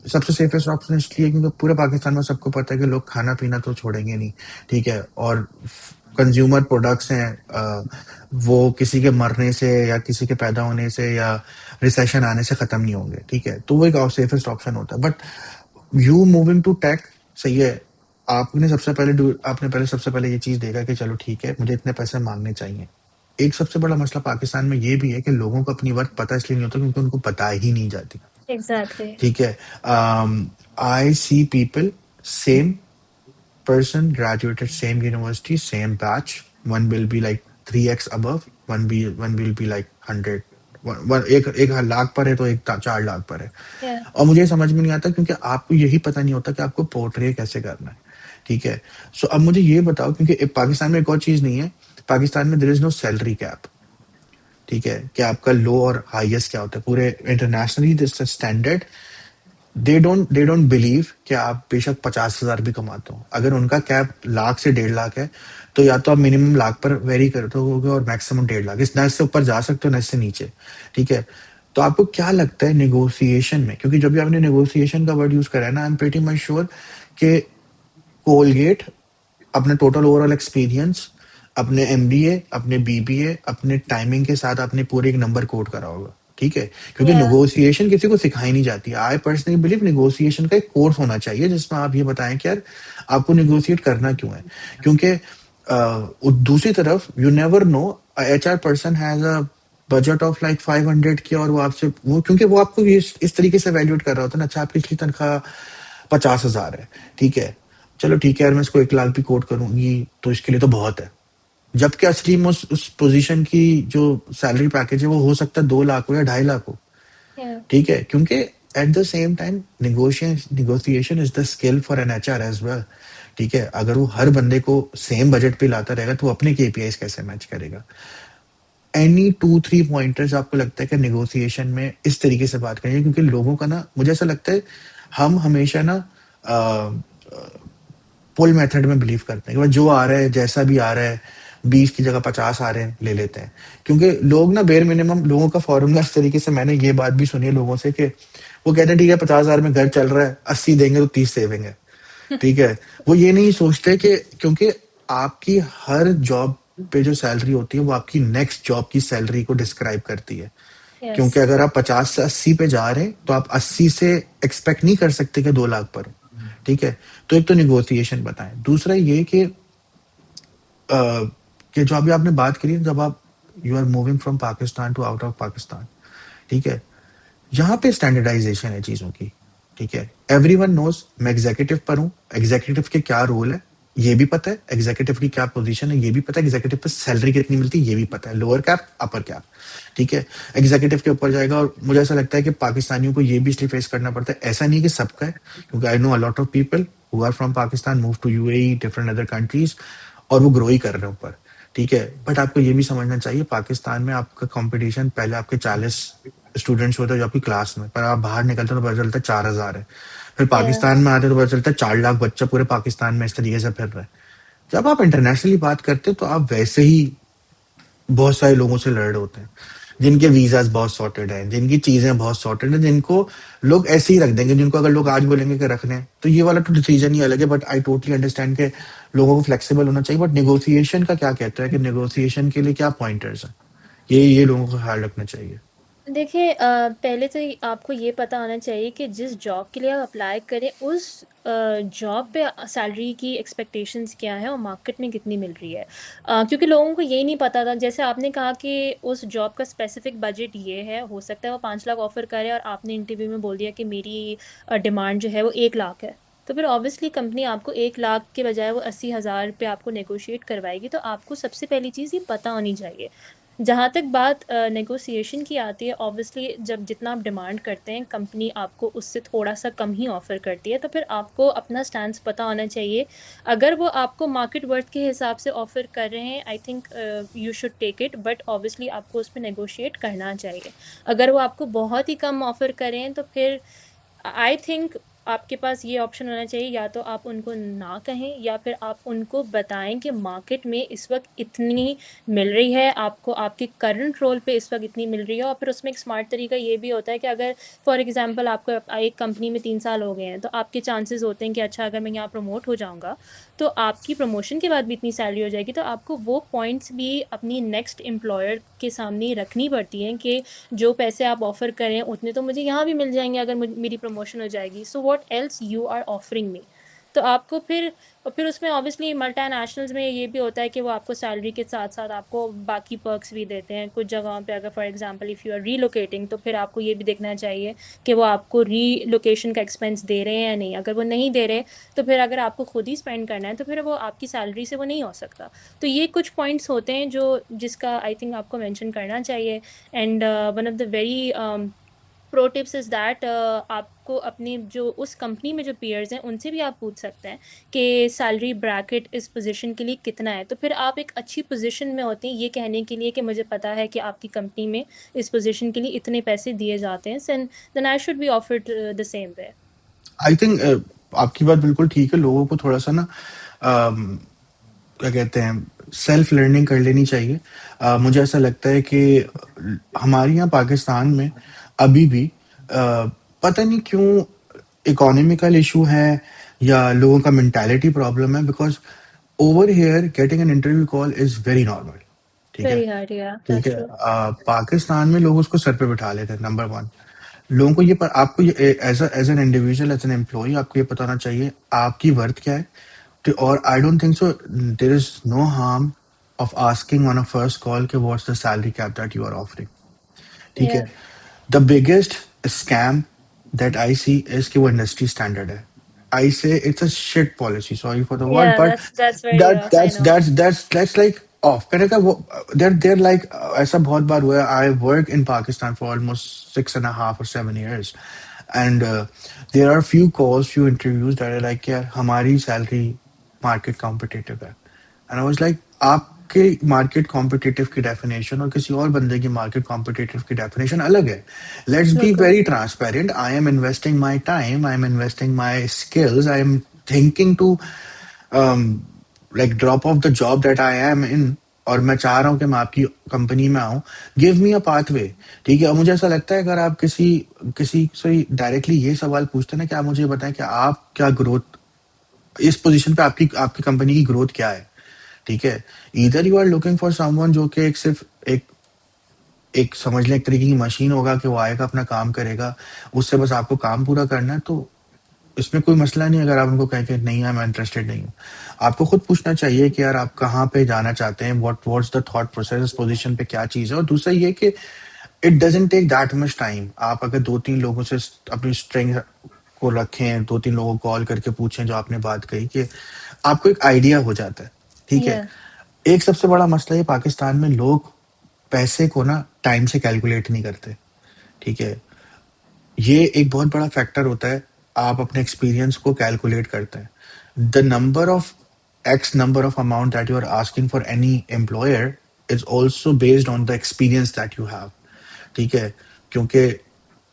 सबसे सेफेस्ट ऑप्शन इसलिए क्योंकि पूरे पाकिस्तान में सबको पता है कि लोग खाना पीना तो छोड़ेंगे नहीं, ठीक है, और कंज्यूमर प्रोडक्ट्स हैं, वो किसी के मरने से या किसी के पैदा होने से या रिसेशन आने से खत्म नहीं होंगे, ठीक है, तो वो एक सेफेस्ट ऑप्शन होता है। But you moving to tech, सही है, आपने पहले सबसे पहले ये चीज देखा कि चलो ठीक है मुझे इतने पैसे मांगने चाहिए। एक सबसे बड़ा मसला पाकिस्तान में ये भी है कि लोगों को अपनी वर्थ पता इसलिए नहीं होता क्योंकि उनको पता ही नहीं जाती, एग्जैक्टली। ठीक है। I see people, same person graduated same university, same batch, one will be like 3x above, one will be like 100, एक एक लाख पर है तो एक 4 लाख पर है। या और मुझे समझ में नहीं आता क्योंकि आपको यही पता नहीं होता कि आपको पोर्ट्रे कैसे करना है। ठीक है। सो अब मुझे ये बताओ, क्योंकि पाकिस्तान में एक और चीज नहीं है। पाकिस्तान में there is no salary cap. ठीक है, कि आपका लो और हाईएस्ट क्या होता है पूरे internationally this standard. They don't believe कि आप बेशक 50,000 भी कमाते हो, अगर उनका कैप लाख से 1.5 लाख है तो या तो आप मिनिमम लाख पर वेरी करते होगे और मैक्सिमम 1.5 लाख, इस न से ऊपर जा सकते हो न इससे नीचे। ठीक है। तो आपको क्या लगता है नेगोशिएशन में, क्योंकि जब भी आपने नेगोशिएशन का वर्ड यूज करा है ना, आई एम प्रीटी मच श्योर कि कोलगेट अपने टोटल ओवरऑल एक्सपीरियंस, अपने एमबीए, अपने बीबीए, अपने टाइमिंग के साथ आपने पूरे एक नंबर कोट करा होगा। ठीक है। क्योंकि या नेगोशिएशन किसी को सिखाई नहीं जाती। आई पर्सनली बिलीव नेगोशिएशन का एक कोर्स होना चाहिए जिसमें आप ये बताएं कि यार आपको नेगोशिएट करना क्यों है। क्योंकि दूसरी तरफ you never know, HR person has a budget of like 500 की, और वो आपसे वो क्योंकि वो आपको इस तरीके से वैल्यूएट कर रहा होता है ना, अच्छा आपकी पिछली तनख्वाह 50,000 है। ठीक है, चलो ठीक है यार, मैं इसको 1 लाख भी कोट करूंगी तो इसके लिए तो बहुत है। जबकि असली में उस पोजीशन की जो सैलरी पैकेज है वो हो सकता है 2 लाख हो या 2.5 लाख हो। या ठीक है, क्योंकि at the same time negotiation is the skill for an HR as well. ठीक है, अगर वो हर बंदे को सेम बजट पे लाता रहेगा तो वो अपने केपीआईज कैसे मैच करेगा। एनी 2-3 पॉइंटर्स आपको लगता है कि नेगोशिएशन में इस तरीके से बात करेंगे, क्योंकि लोगों का ना, मुझे ऐसा लगता है हम हमेशा ना पुल मेथड में बिलीव करते हैं कि भाई जो आ रहा है जैसा भी आ रहा है, 20 की जगह 50 आ रहे हैं ले लेते हैं। क्योंकि लोग ना बेर मिनिमम, लोगों का फॉर्मूला इस तरीके से, मैंने ये बात भी सुनी है लोगों से कि वो कहते हैं ठीक है 50,000 में घर चल रहा है, 80 देंगे तो 30 सेविंग है। ठीक है। वो ये नहीं सोचते कि क्योंकि आपकी हर जॉब पे जो सैलरी होती है वो आपकी नेक्स्ट जॉब की सैलरी को डिस्क्राइब करती है। यस। क्योंकि अगर आप 50 से 80 पे जा रहे हैं तो आप 80 से एक्सपेक्ट नहीं कर सकते कि 2 लाख पर हो। ठीक है। तो एक तो निगोशिएशन बताएं, दूसरा ये कि जो अभी आपने बात करी, जब आप you are moving from Pakistan to out of Pakistan. ठीक है। यहाँ पे स्टैंडर्डाइजेशन है चीजों की। ठीक है। एवरीवन नोज मैं एग्जीक्यूटिव पर हूँ, एग्जीक्यूटिव के क्या रोल है ये भी पता है, एग्जीक्यूटिव की क्या पोजीशन है ये भी पता है, एग्जीक्यूटिव पर सैलरी कितनी मिलती है ये भी पता है, लोअर कैप अपर कैप। ठीक है। एग्जीक्यूटिव के ऊपर जाएगा, और मुझे ऐसा लगता है कि पाकिस्तानियों को ये भी इसलिए फेस करना पड़ता है, ऐसा नहीं कि सबका है, क्योंकि I know a lot of people who are from Pakistan move to UAE different other countries, और वो ग्रो ही कर रहे हैं ऊपर। ठीक है। बट आपको ये भी समझना चाहिए पाकिस्तान में आपका कंपटीशन, पहले आपके 40 स्टूडेंट्स होते हैं जो आपकी क्लास में, पर आप बाहर निकलते हो तो पता चलता है 4,000 है। फिर या पाकिस्तान में आते हैं तो पता चलता है 4 लाख बच्चा पूरे पाकिस्तान में इस तरीके से फिर रहा है। जब आप इंटरनेशनली बात करते हो तो आप वैसे ही बहुत सारे लोगों से लड़ रहे होते हैं जिनके वीजाज बहुत सॉर्टेड हैं, जिनकी चीजें बहुत सॉर्टेड हैं, जिनको लोग ऐसे ही रख देंगे, जिनको अगर लोग आज बोलेंगे कि रखने हैं, तो ये वाला तो डिसीजन ही अलग है। बट आई टोटली अंडरस्टैंड के लोगों को फ्लेक्सिबल होना चाहिए। बट नेगोशिएशन का क्या कहता है कि नेगोशिएशन के लिए क्या पॉइंटर्स हैं, ये लोगों को ख्याल रखना चाहिए। देखिए, पहले तो आपको ये पता होना चाहिए कि जिस जॉब के लिए आप अप्लाई करें उस जॉब पे सैलरी की एक्सपेक्टेशंस क्या है और मार्केट में कितनी मिल रही है। क्योंकि लोगों को यही नहीं पता था, जैसे आपने कहा कि उस जॉब का स्पेसिफिक बजट ये है, हो सकता है वो 5 लाख ऑफर करे और आपने इंटरव्यू में बोल दिया कि मेरी डिमांड जो है वो 1 लाख है। तो फिर ऑब्वियसली कंपनी आपको 1 लाख के बजाय वो 80,000 पे आपको नेगोशिएट करवाएगी। तो आपको सबसे पहली चीज़ ये पता होनी चाहिए। जहाँ तक बात नेगोशिएशन की आती है, ऑब्वियसली जब जितना आप डिमांड करते हैं कंपनी आपको उससे थोड़ा सा कम ही ऑफ़र करती है, तो फिर आपको अपना स्टैंड पता होना चाहिए। अगर वो आपको मार्केट वर्थ के हिसाब से ऑफ़र कर रहे हैं, I think you should take it, but obviously आपको उस पर नेगोशिएट करना चाहिए। अगर वो आपको बहुत ही कम ऑफ़र करें तो फिर आई थिंक आपके पास ये ऑप्शन होना चाहिए, या तो आप उनको ना कहें या फिर आप उनको बताएं कि मार्केट में इस वक्त इतनी मिल रही है आपको, आपके करंट रोल पे इस वक्त इतनी मिल रही है। और फिर उसमें एक स्मार्ट तरीका ये भी होता है कि अगर फॉर एग्जांपल आपको एक कंपनी में 3 साल हो गए हैं, तो आपके चांसेस होते हैं कि अच्छा अगर मैं यहाँ प्रमोट हो जाऊँगा तो आपकी प्रमोशन के बाद भी इतनी सैलरी हो जाएगी। तो आपको वो पॉइंट्स भी अपनी नेक्स्ट एम्प्लॉयर के सामने रखनी पड़ती हैं कि जो पैसे आप ऑफर करें उतने तो मुझे यहाँ भी मिल जाएंगे अगर मेरी प्रमोशन हो जाएगी। So what else you are offering me. तो आपको फिर, और फिर उसमें ऑब्वियसली मल्टीनेशनल्स में ये भी होता है कि वो आपको सैलरी के साथ साथ आपको बाकी पर्क्स भी देते हैं कुछ जगहों पे। अगर for example if you are relocating, तो फिर आपको ये भी देखना चाहिए कि वो आपको रीलोकेशन का एक्सपेंस दे रहे हैं या नहीं। अगर वो नहीं दे रहे, तो फिर अगर आपको खुद ही स्पेंड करना है, तो फिर वो आपकी सैलरी से वो नहीं हो सकता। तो ये कुछ पॉइंट्स होते हैं जो जिसका आई थिंक आपको मेंशन करना चाहिए। And one of the very pro tips is that आपको अपनी जो उस कंपनी में जो पीयर्स हैं उनसे भी आप पूछ सकते हैं कि सैलरी ब्रैकेट इस पोजीशन के लिए कितना है। तो फिर आप एक अच्छी पोजीशन में होते हैं ये कहने के लिए कि मुझे पता है कि आपकी कंपनी में इस पोजीशन के लिए इतने पैसे दिए जाते हैं, then I should be offered the same way. I think आपकी बात बिल्कुल ठीक है। लोगों को थोड़ा सा ना क्या कहते हैं, सेल्फ लर्निंग कर लेनी चाहिए। मुझे ऐसा लगता है कि हमारे यहाँ पाकिस्तान में अभी भी पता नहीं क्यों इकोनॉमिकल इशू है या लोगों का मेंटालिटी प्रॉब्लम है, because over here getting an interview call is very normal. ठीक है। वेरी हार्ड, या ठीक दैट्स है। ट्रू। पाकिस्तान में लोग उसको सर पे बिठा लेते हैं, नंबर वन। लोगों को ये आपको ये as an individual, as an employ, आपको ये पता होना चाहिए आपकी वर्थ क्या है। और I don't think so there is no harm of asking on a first call कि what's the salary cap that you are offering. ठीक या है। The biggest scam that I see is कि वो इंडस्ट्री स्टैंडर्ड है। I say it's a shit policy, sorry for the word, या but that's very that I that's no. that's that's like off मैंने कहा वो they're like ऐसा बहुत बार हुआ है। I work in Pakistan for almost 6.5 or 7 years, and there are few calls, few interviews that are like यार हमारी salary market competitive है। एंड आई वाज लाइक आपके मार्केट कॉम्पिटिटिव की डेफिनेशन और किसी और बंदे की मार्केट कॉम्पिटिटिव की डेफिनेशन अलग है। लेट्स बी बिल्कुल। Very transparent. I am investing my time, I am investing my skills, I am thinking to like drop off the job that I am in, और मैं चाह रहा हूँ कि मैं आपकी कंपनी में आऊँ। गिव मी अ पाथवे। ठीक है। और मुझे ऐसा लगता है अगर आप किसी किसी से डायरेक्टली ये सवाल पूछते हैं ना कि आप मुझे बताएं कि आप क्या ग्रोथ इस पोजीशन पे आपकी आपकी कंपनी की ग्रोथ क्या है। ठीक है। इधर you are looking for someone जो कि एक सिर्फ एक एक समझ लें एक तरीके की मशीन होगा कि वो आएगा अपना काम करेगा, उससे बस आपको काम पूरा करना है, तो इसमें कोई मसला नहीं। अगर आप उनको कहें कि नहीं है मैं इंटरेस्टेड नहीं हूँ, आपको खुद पूछना चाहिए कि यार आप कहाँ पे जाना चाहते हैं, व्हाट्स द थॉट प्रोसेस, इस पोजीशन पे क्या चीज है। और दूसरा ये कि it doesn't take that much time. आप अगर 2-3 लोगों से अपनी स्ट्रिंग को रखें, 2-3 लोगों को कॉल करके पूछें जो आपने बात कही, कि आपको एक आइडिया हो जाता है। ठीक है। या एक सबसे बड़ा मसला ये पाकिस्तान में लोग पैसे को ना टाइम से कैलकुलेट नहीं करते। ठीक है। ये एक बहुत बड़ा फैक्टर होता है। आप अपने एक्सपीरियंस को कैलकुलेट करते हैं। The number of x number of amount that you are asking for any employer is also based on the experience that you have. ठीक है। क्योंकि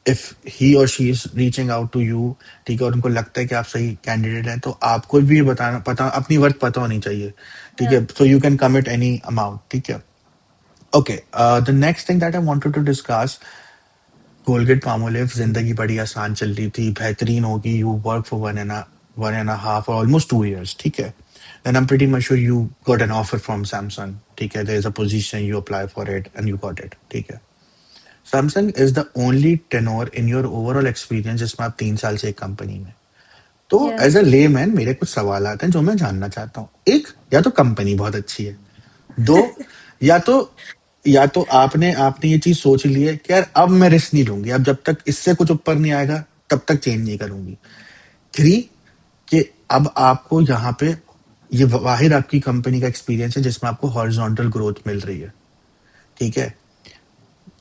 इफ ही और she is reaching out to you, ठीक है, और उनको लगता है कि आप सही कैंडिडेट हैं, तो आपको भी ये बताना पता, अपनी वर्थ पता होनी चाहिए। ठीक या है। So you can commit any amount. ठीक है। Okay. The next thing that I wanted to discuss, Colgate Palmolive जिंदगी बड़ी आसान चल रही थी, बेहतरीन होगी, यू वर्क फॉर 1.5 और ऑलमोस्ट 2 years। ठीक है। then I'm pretty much sure you got an offer from Samsung। ठीक है। there is a position, you apply for it and you got it। ठीक है। Samsung is the only tenor in your overall experience जिसमें आप 3 साल से एक company में। तो या एज अ लेमैन मेरे कुछ सवाल आते हैं जो मैं जानना चाहता हूँ। एक, या तो कंपनी बहुत अच्छी है। दो, या तो या तो आपने आपने ये चीज सोच ली है कि यार अब मैं रिस्क नहीं लूंगी, अब जब तक इससे कुछ ऊपर नहीं आएगा तब तक चेंज नहीं करूंगी। थ्री, कि अब आपको यहाँ पे ये वाहिद आपकी कंपनी का एक्सपीरियंस है जिसमें आपको हॉरिजॉन्टल ग्रोथ मिल रही है। ठीक है।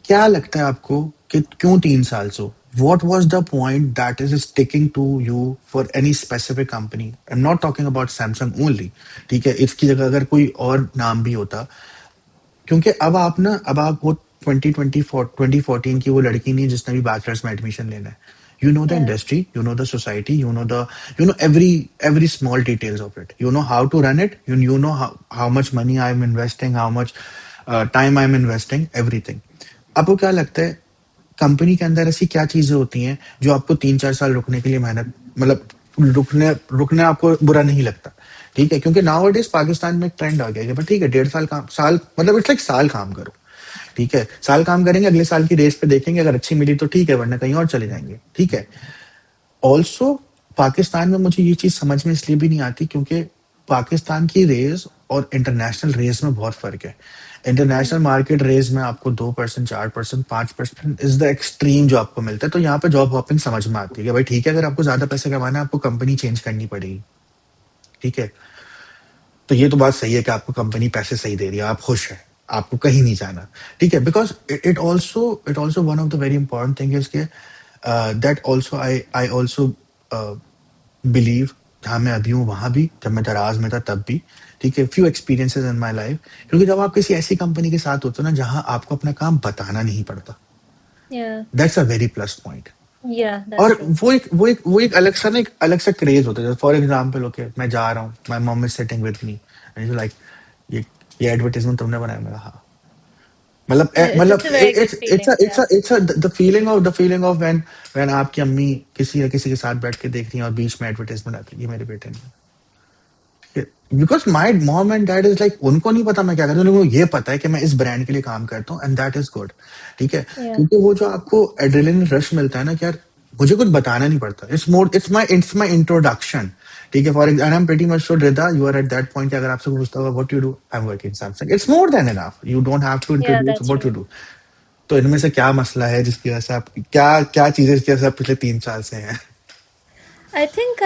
क्या लगता है आपको कि क्यों 3 साल से, what was the point that is sticking to you for any specific company? I'm not talking about Samsung only। ठीक है। इसकी जगह अगर कोई और नाम भी होता, क्योंकि अब आप वो 2014 की वो लड़की नहीं है जिसने भी बैचलर्स में एडमिशन लेना है। यू नो द या industry, you know the society, you know every small details of it, you know how to run it, you know how much money I am investing, how much time I am investing, everything. आपको क्या लगता है company के अंदर ऐसी क्या चीजें होती हैं जो आपको 3-4 साल रुकने के लिए मेहनत, मतलब रुकने रुकने आपको बुरा नहीं लगता। ठीक है। क्योंकि नाउ इट इज पाकिस्तान में एक ट्रेंड आ गया है कि भाई ठीक है 1.5 साल काम, साल मतलब इट्स लाइक साल काम करो। ठीक है। साल काम करेंगे, अगले साल की रेस पे देखेंगे, अगर अच्छी मिली तो ठीक है, वरना कहीं और चले जाएंगे। ठीक है। ऑल्सो पाकिस्तान में मुझे ये चीज़ समझ में इसलिए भी नहीं आती क्योंकि पाकिस्तान की रेस और इंटरनेशनल रेस में बहुत फ़र्क है। इंटरनेशनल हम्म। मार्केट रेस में आपको 2%, 4%, 5% इज़ द एक्सट्रीम जो आपको मिलता है। तो यहाँ पे जॉब हॉपिंग समझ में आती है कि भाई ठीक है, अगर आपको ज़्यादा पैसे कमाना है, आपको कंपनी चेंज करनी पड़ेगी, ठीक है? तो ये तो बात सही है कि आपको कंपनी पैसे सही दे रही है, आप खुश हैं, आपको कहीं नहीं जाना, ठीक है? Because it also one of the very important thing is कि that also I also believe जहाँ मैं अभी हूँ वहां भी, जब मैं दराज में था तब भी, ठीक है, few experiences in my life. क्योंकि जब आप किसी ऐसी कंपनी के साथ होते हो ना जहां आपको अपना काम बताना नहीं पड़ता, Yeah, that's a very plus point. yeah, that's और true. वो एक अलग सा क्रेज होता है। फॉर एग्जाम्पल, ओके, मैं जा रहा हूँ, my mom is sitting with me and like, ये ये एडवर्टाइजमेंट तुमने बनाया? मेरा हाँ। मतलब It's a very good it's feeling. Yeah. The feeling of when आपकी अम्मी किसी या किसी के साथ बैठ के देख रही हैं और बीच में एडवर्टाइजमेंट आती है, ये मेरे बेटे ने। Because my mom and dad is like, उनको नहीं पता मैं क्या करता हूँ, उनको ये पता है कि मैं इस ब्रांड के लिए काम करता हूँ एंड दैट इज गुड, ठीक है? Yeah. क्योंकि वो जो आपको एड्रेनलिन रश मिलता है ना कि यार मुझे कुछ बताना नहीं पड़ता, इट्स माई इंट्रोडक्शन, ठीक है? For and I am pretty much sure Rida, you are at that point कि अगर आपसे पूछता होगा what you do, I am working Samsung, it's more than enough, you don't have to Yeah, introduce that's what you true. Do. तो इनमें से क्या मसला है जिसकी वजह से आप क्या क्या चीजें जिसकी वजह से आप पिछले 3 साल से हैं? आई थिंक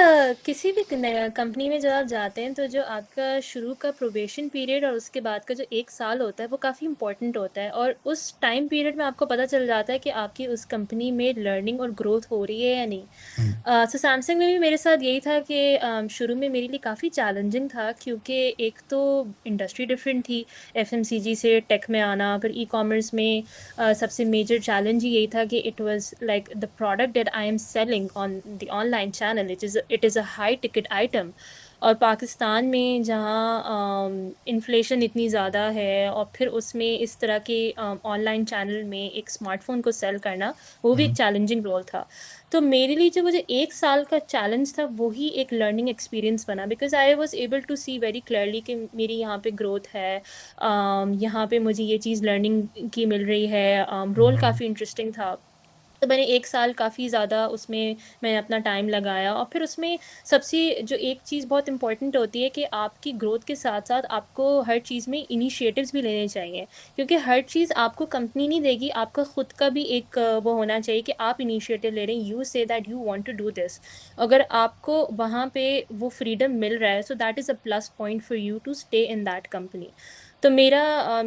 किसी भी कंपनी में जब आप जाते हैं तो जो आपका शुरू का प्रोबेशन पीरियड और उसके बाद का जो 1 साल होता है वो काफ़ी इंपॉर्टेंट होता है, और उस टाइम पीरियड में आपको पता चल जाता है कि आपकी उस कंपनी में लर्निंग और ग्रोथ हो रही है या नहीं। सो सैमसंग में भी मेरे साथ यही था कि शुरू में मेरे लिए काफ़ी चैलेंजिंग था, क्योंकि एक तो इंडस्ट्री डिफरेंट थी, एफएमसीजी से टेक में आना, फिर ई कॉमर्स में सबसे मेजर चैलेंज ही यही था कि it was like the product that I am selling on the online channel, it is a high ticket item. और पाकिस्तान में जहाँ इन्फ्लेशन इतनी ज़्यादा है और फिर उसमें इस तरह के ऑनलाइन चैनल में एक स्मार्टफ़ोन को सेल करना, वो भी एक चैलेंजिंग रोल था। तो मेरे लिए जो मुझे 1 साल का चैलेंज था वही एक लर्निंग एक्सपीरियंस बना, because I was able to see very clearly कि मेरी यहाँ पे ग्रोथ है, यहाँ पे मुझे ये चीज़ लर्निंग की मिल रही है, रोल काफ़ी इंटरेस्टिंग था। तो मैंने 1 साल काफ़ी ज़्यादा उसमें मैंने अपना टाइम लगाया, और फिर उसमें सबसे जो एक चीज़ बहुत इंपॉर्टेंट होती है कि आपकी ग्रोथ के साथ साथ आपको हर चीज़ में इनिशिएटिव्स भी लेने चाहिए, क्योंकि हर चीज़ आपको कंपनी नहीं देगी, आपका खुद का भी एक वो होना चाहिए कि आप इनिशिएटिव ले रहे हैं, you say that you want to do this. अगर आपको वहाँ पे वो फ्रीडम मिल रहा है, so that is a plus point for you to stay in that company. तो मेरा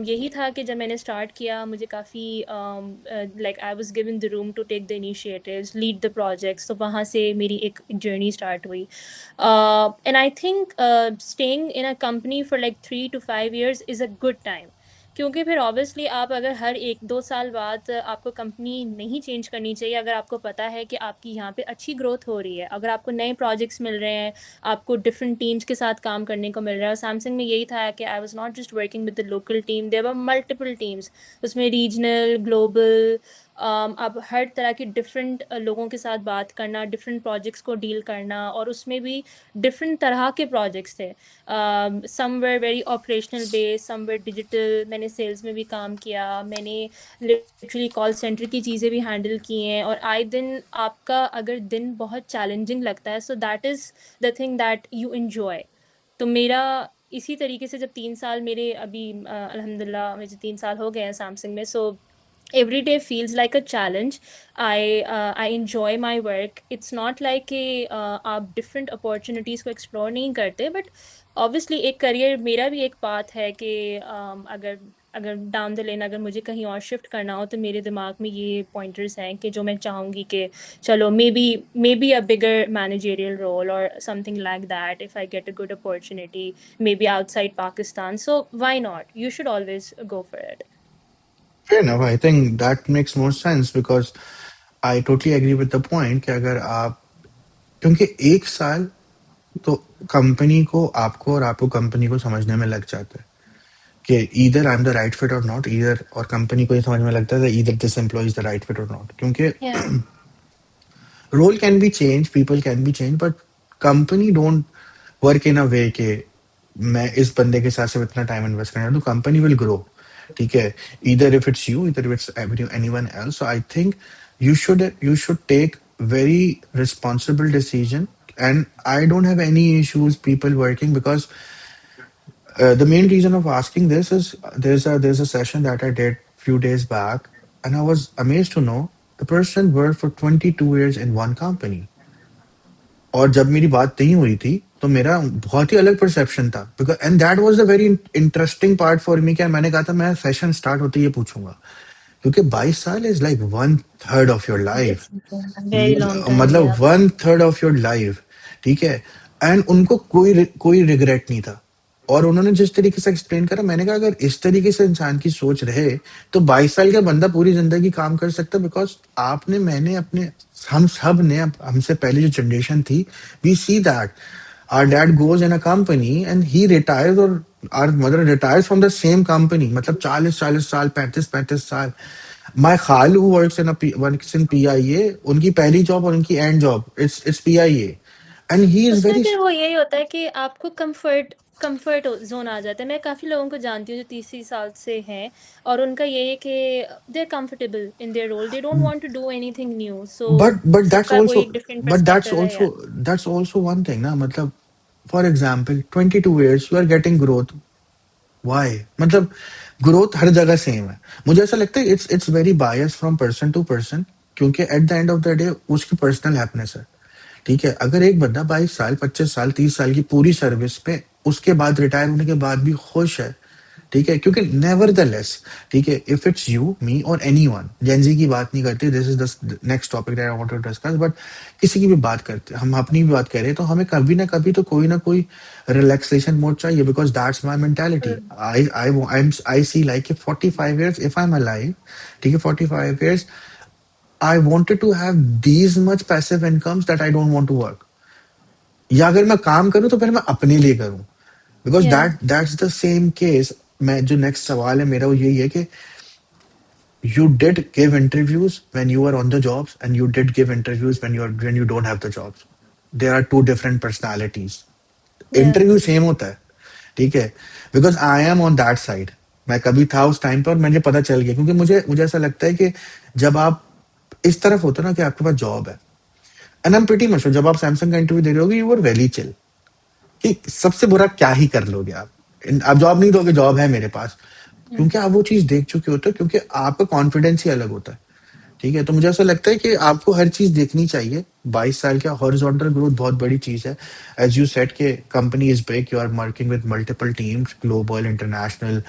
यही था कि जब मैंने स्टार्ट किया मुझे काफ़ी like I was given the room to take the initiatives, lead the projects, तो वहाँ से मेरी एक जर्नी स्टार्ट हुई। And I think staying in a company for like 3 to 5 years is a good time, क्योंकि फिर ऑब्वियसली आप अगर हर 1-2 साल बाद आपको कंपनी नहीं चेंज करनी चाहिए, अगर आपको पता है कि आपकी यहाँ पे अच्छी ग्रोथ हो रही है, अगर आपको नए प्रोजेक्ट्स मिल रहे हैं, आपको डिफरेंट टीम्स के साथ काम करने को मिल रहा है। और सैमसंग में यही था कि I was not just working with the local team, there were multiple teams, उसमें रीजनल, ग्लोबल, अब हर तरह के डिफरेंट लोगों के साथ बात करना, डिफरेंट प्रोजेक्ट्स को डील करना, और उसमें भी डिफरेंट तरह के प्रोजेक्ट्स थे, some were very operational based, some were digital, मैंने सेल्स में भी काम किया, मैंने लिटरली कॉल सेंटर की चीज़ें भी हैंडल की हैं। और आए दिन आपका अगर दिन बहुत चैलेंजिंग लगता है, so that is the thing that you enjoy. तो मेरा इसी तरीके से जब 3 साल मेरे अभी अल्हम्दुलिल्लाह मुझे 3 साल हो गए हैं सैमसंग में, सो every day feels like a challenge. I enjoy my work. It's not like कि आप different opportunities को explore नहीं करते, but obviously एक career, मेरा भी एक path है कि अगर अगर down the lane अगर मुझे कहीं और shift करना हो, तो मेरे दिमाग में ये pointers हैं कि जो मैं चाहूँगी कि चलो maybe a bigger managerial role or something like that, if I get a good opportunity maybe outside Pakistan, so why not, you should always go for it. Fair enough. I think that makes more sense because I totally agree with the point कि अगर आप, क्योंकि 1 साल तो company को, आपको और आपको कंपनी को समझने में लग जाता है कि either I am the right fit और नॉट, ईदर, और कंपनी को ये समझ में लगता है either this employ is the right fit और नॉट। क्योंकि Yeah. Role can be change, people can be change, but company don't work in a way के मैं इस बंदे के साथ सिर्फ इतना टाइम इन्वेस्ट करना, तो कंपनी विल ग्रो, ठीक है? Either if it's you, either if it's anyone else. So I think you should take very responsible decision and I don't have any issues people working because the main reason of asking this is there's a session that I did few days back, and I was amazed to know the person worked for 22 years in one company. और जब मेरी बात नहीं हुई थी तो मेरा बहुत ही अलग परसेप्शन था because and that was the very interesting part for me क्या मैंने कहा था मैं सेशन स्टार्ट होते ही ये पूछूंगा क्योंकि 22 साल is like one third of your life very long time, मतलब या। One third of your life ठीक है एंड उनको कोई रिग्रेट नहीं था और उन्होंने जिस तरीके से एक्सप्लेन करा मैंने कहा अगर इस तरीके से इंसान की सोच रहे तो 22 साल का बंदा पूरी जिंदगी काम कर सकता बिकॉज आपने मैंने अपने हम सब ने हमसे पहले जो जनरेशन थी we see that our dad goes in a company and he retires or our mother retires from the same company मतलब 40 40 साल 35 35 साल my खाल who works in PIA उनकी पहली जॉब और उनकी and job it's PIA and he is उसमें very फिर वो यही होता है कि आपको कंफर्ट जोन आ जाता है। मैं काफ़ी लोगों को जानती हूँ जो 30 साल से हैं, और उनका ये है कि they are comfortable in their role, they don't want to do anything new. So but that's सबका वो also एक डिफरेंट but पर्सपेक्टिव है, या। that's also one thing ना मतलब for example 22 years you are getting growth why मतलब growth हर जगह सेम है मुझे ऐसा लगता है it's very bias from person to person क्योंकि at the end of the day उसकी पर्सनल हैप्पीनेस है ठीक है अगर एक बंदा 22 साल 25 साल 30 साल की पूरी सर्विस पे उसके बाद रिटायर होने के बाद भी खुश है ठीक है क्योंकि नेवर द लेस ठीक है इफ इट्स यू मी और एनी वन जेंजी की बात नहीं करते this is the next topic that I want to discuss but किसी की भी बात करते हम अपनी भी बात करें तो हमें कभी ना कोई ना कोई रिलैक्सेशन मोड चाहिए because that's my mentality I see like 45 years if I'm alive ठीक है 45 years I wanted to have these much passive incomes that I don't want to work या अगर मैं काम करूं तो फिर मैं अपने लिए करूं बिकॉज या दैट्स द सेम केस मैं जो नेक्स्ट सवाल है मेरा वो यही है कि you did give interviews when you were on the jobs and you did give interviews when you don't have the jobs there are two different personalities या इंटरव्यू सेम होता है ठीक है because I M on that side मैं कभी था उस time पर मुझे पता चल गया क्योंकि मुझे मुझे ऐसा लगता है कि जब आप इस तरफ होते हो ना कि आपके पास जॉब है and I am pretty much जब आप सैमसंग का इंटरव्यू दे रहे होगे यू आर वेरी चिल कि सबसे बुरा क्या ही कर लोगे आप जॉब नहीं दोगे जॉब है मेरे पास क्योंकि आप वो चीज देख चुके होते हो क्योंकि आपका कॉन्फिडेंस ही अलग होता है ठीक है तो मुझे ऐसा लगता है कि आपको हर चीज देखनी चाहिए 22 साल का हॉरिजॉन्टल ग्रोथ बहुत बड़ी चीज है एज यू सेड के company is big you are working with multiple teams global international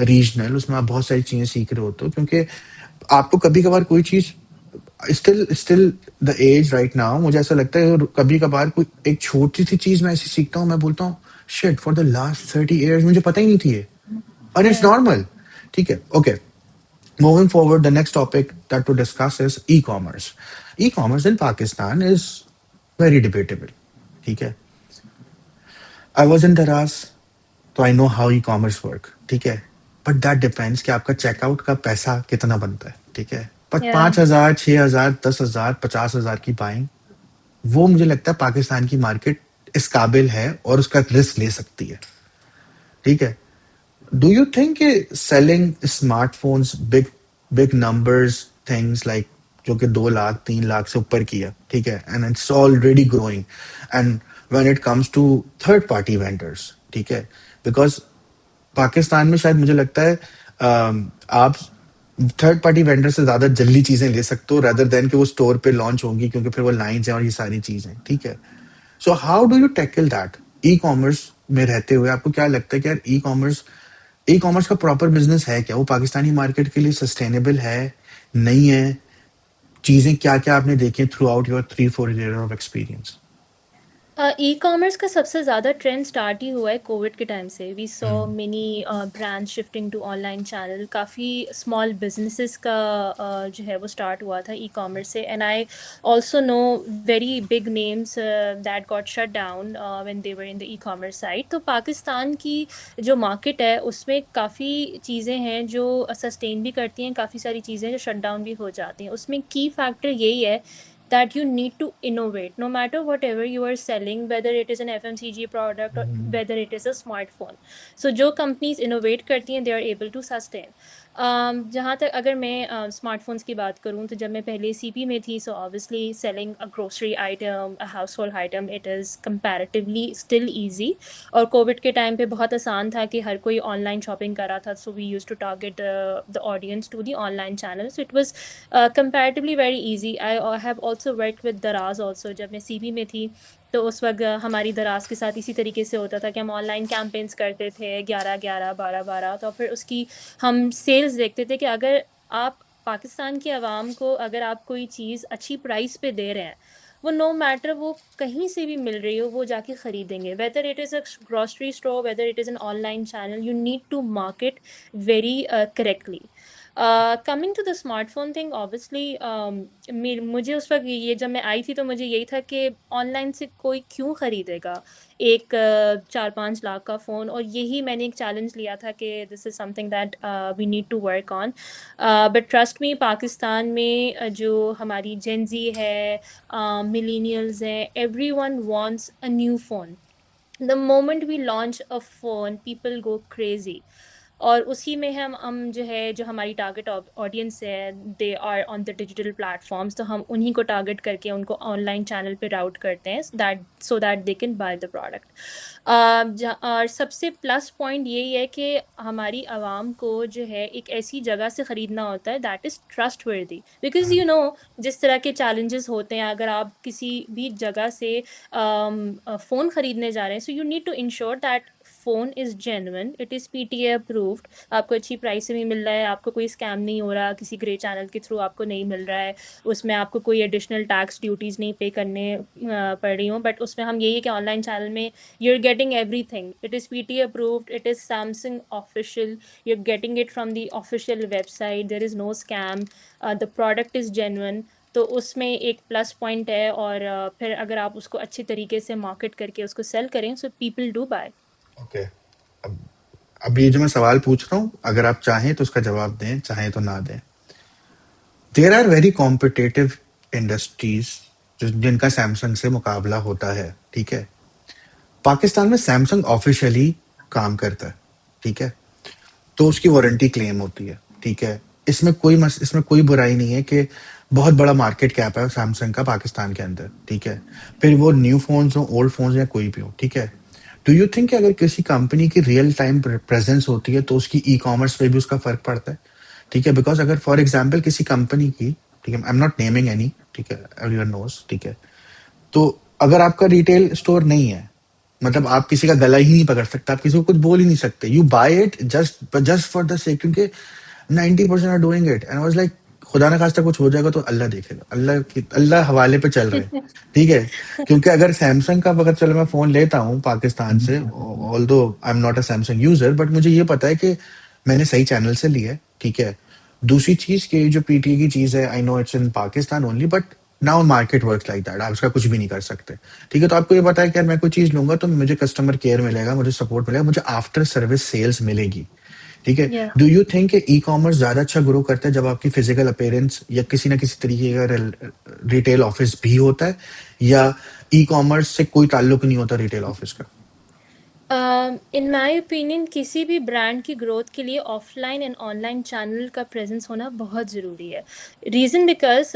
regional उसमें आप बहुत सारी चीजें सीख रहे होते हो क्योंकि आपको कभी कभार कोई चीज still the edge right now मुझे ऐसा लगता है कभी कभार कोई एक छोटी सी चीज मैं ऐसी सीखता हूँ मैं बोलता हूँ shit for the last 30 years मुझे पता ही नहीं थी ये and it's या normal. ठीक है, okay. Moving forward, the next topic that to discuss is e-commerce. E-commerce in Pakistan is very debatable. ठीक है, I was in Daras, so I know how e-commerce work. ठीक है, but that depends कि आपका checkout का पैसा कितना बनता है. ठीक है, पर या 5,000, 6,000, 10,000, 50,000 की बाइंग वो मुझे लगता है पाकिस्तान की मार्केट इस काबिल है और उसका रिस्क ले सकती है. ठीक है, do you think selling smartphones big numbers things like जो कि 2 लाख 3 लाख से ऊपर की है ठीक है and it's already growing and when it comes to third party vendors ठीक है because पाकिस्तान में शायद मुझे लगता है आप थर्ड पार्टी वेंडर से ज्यादा जल्दी चीजें ले सकते हो रेदर देन कि वो स्टोर पे लॉन्च होंगी क्योंकि फिर वो लाइंस हैं और ये सारी चीजें ठीक है so how do you tackle that e commerce में रहते हुए आपको क्या लगता है कि यार ई कॉमर्स का प्रॉपर बिजनेस है क्या वो पाकिस्तानी मार्केट के लिए सस्टेनेबल है नहीं है चीजें क्या क्या आपने देखी throughout your 3 4 years of experience e-commerce का सबसे ज़्यादा ट्रेंड स्टार्ट ही हुआ है कोविड के टाइम से। We saw many brands shifting to online channel. काफ़ी स्मॉल बिजनेसेस का जो है वो स्टार्ट हुआ था ई-कॉमर्स से। And I also know very big names that got shut down when they were in the e-commerce side. तो पाकिस्तान की जो मार्केट है उसमें काफ़ी चीज़ें हैं जो सस्टेन भी करती हैं, काफ़ी सारी चीज़ें जो शट डाउन भी हो जाती हैं। उसमें की फैक्टर यही है that you need to innovate no matter whatever you are selling, whether it is an FMCG product or whether it is a smartphone. So जो companies innovate करती हैं they are able to sustain. जहाँ तक अगर मैं smartphones की बात करूँ तो जब मैं पहले सीपी में थी, so obviously selling a grocery item, a household item, it is comparatively still easy. और कोविड के टाइम पे बहुत आसान था कि हर कोई ऑनलाइन शॉपिंग कर रहा था, so we used to target the audience to the online channel, so it was comparatively very easy. I have also worked with Daraz also. जब मैं सीबी में थी तो उस वक्त हमारी दराज के साथ इसी तरीके से होता था कि हम ऑनलाइन कैंपेन्स करते थे, 11-11, 12-12। तो फिर उसकी हम सेल्स देखते थे कि अगर आप पाकिस्तान की आवाम को अगर आप कोई चीज़ अच्छी प्राइस पे दे रहे हैं, वो नो मैटर वो कहीं से भी मिल रही हो, वो जाके ख़रीदेंगे। Whether it is a grocery store, whether it is an online channel, you need to market very correctly. Coming to the smartphone thing, obviously मुझे उस वक्त ये जब मैं आई थी तो मुझे यही था कि ऑनलाइन से कोई क्यों ख़रीदेगा एक 4-5 लाख का फ़ोन। और यही मैंने एक चैलेंज लिया था कि this is something that we need to work on. But trust me, Pakistan में जो हमारी जेंजी है, मिलीनियल्स हैं, everyone wants a new phone. The moment we launch a phone, people go crazy। और उसी में हम जो है, जो हमारी टारगेट ऑडियंस है, they are on the digital platforms, तो हम उन्हीं को टारगेट करके उनको ऑनलाइन चैनल पे राउट करते हैं, that so that they can by the product. और सबसे प्लस पॉइंट यही है कि हमारी आवाम को जो है एक ऐसी जगह से ख़रीदना होता है दैट इज़ ट्रस्ट वर्दी, बिकॉज यू नो जिस तरह के चैलेंजेस होते हैं अगर आप किसी भी जगह से फ़ोन ख़रीदने जा रहे हैं, so you need to ensure that phone is genuine, it is PTA approved, आपको अच्छी प्राइस में भी मिल रहा है, आपको कोई स्कैम नहीं हो रहा, किसी ग्रे चैनल के थ्रू आपको नहीं मिल रहा है, उसमें आपको कोई एडिशनल टैक्स ड्यूटीज़ नहीं पे करने पड़ रही हों। बट उसमें हम यही है कि ऑनलाइन चैनल में you're getting everything, it is PTA approved, it is Samsung official, you're getting it from the official website, there is no scam, the product is genuine। तो उसमें एक प्लस पॉइंट है। और फिर अगर आप उसको अच्छी तरीके से मार्केट करके उसको सेल करें, so people do buy. Okay, अब अब ये जो मैं सवाल पूछ रहा हूँ, अगर आप चाहें तो उसका जवाब दें, चाहें तो ना दें। There are very competitive industries जिनका सैमसंग से मुकाबला होता है, ठीक है। पाकिस्तान में सैमसंग ऑफिशियली काम करता है, ठीक है, तो उसकी वारंटी क्लेम होती है, ठीक है। इसमें कोई बुराई नहीं है कि बहुत बड़ा मार्केट कैप है सैमसंग का पाकिस्तान के अंदर, ठीक है। फिर वो न्यू फोन्स हो, ओल्ड फोन्स या कोई भी हो, ठीक है। डू यू थिंक अगर किसी कंपनी की रियल टाइम प्रेजेंस होती है तो उसकी ई कॉमर्स पे भी उसका फर्क पड़ता है, ठीक है। बिकॉज अगर फॉर एग्जाम्पल किसी कंपनी की, ठीक है, I am not naming any, ठीक है, एवरीवन नोस, ठीक है, तो अगर आपका रिटेल स्टोर नहीं है, मतलब आप किसी का गला ही नहीं पकड़ सकते, आप किसी को कुछ बोल ही नहीं सकते, you buy it just just for the sake, क्योंकि 90% are doing it and I was like, खुदा ना खास्ता कुछ हो जाएगा तो अल्लाह देखेगा, अल्लाह हवाले पे चल रहे हैं, ठीक है। क्योंकि अगर सैमसंग का, अगर चलो मैं फोन लेता हूँ पाकिस्तान से, ऑल दो I am not a Samsung user, but मुझे ये पता है कि मैंने सही चैनल से लिया है, ठीक है। दूसरी चीज की जो पीटीए की चीज है, I know it's in Pakistan only, but now market works like that, आप उसका कुछ भी नहीं कर सकते, ठीक है। तो आपको ये पता है कि यार मैं कोई चीज लूंगा तो मुझे कस्टमर केयर मिलेगा, मुझे सपोर्ट मिलेगा, मुझे आफ्टर सर्विस सेल्स मिलेगी, ठीक है। या do you think e commerce ज्यादा अच्छा ग्रो करता है जब आपकी फिजिकल अपेयरेंस या किसी ना किसी तरीके का रिटेल ऑफिस भी होता है, या ई कॉमर्स से कोई ताल्लुक नहीं होता रिटेल ऑफिस का? इन माय ओपिनियन किसी भी ब्रांड की ग्रोथ के लिए ऑफलाइन एंड ऑनलाइन चैनल का प्रेजेंस होना बहुत ज़रूरी है। रीज़न बिकॉज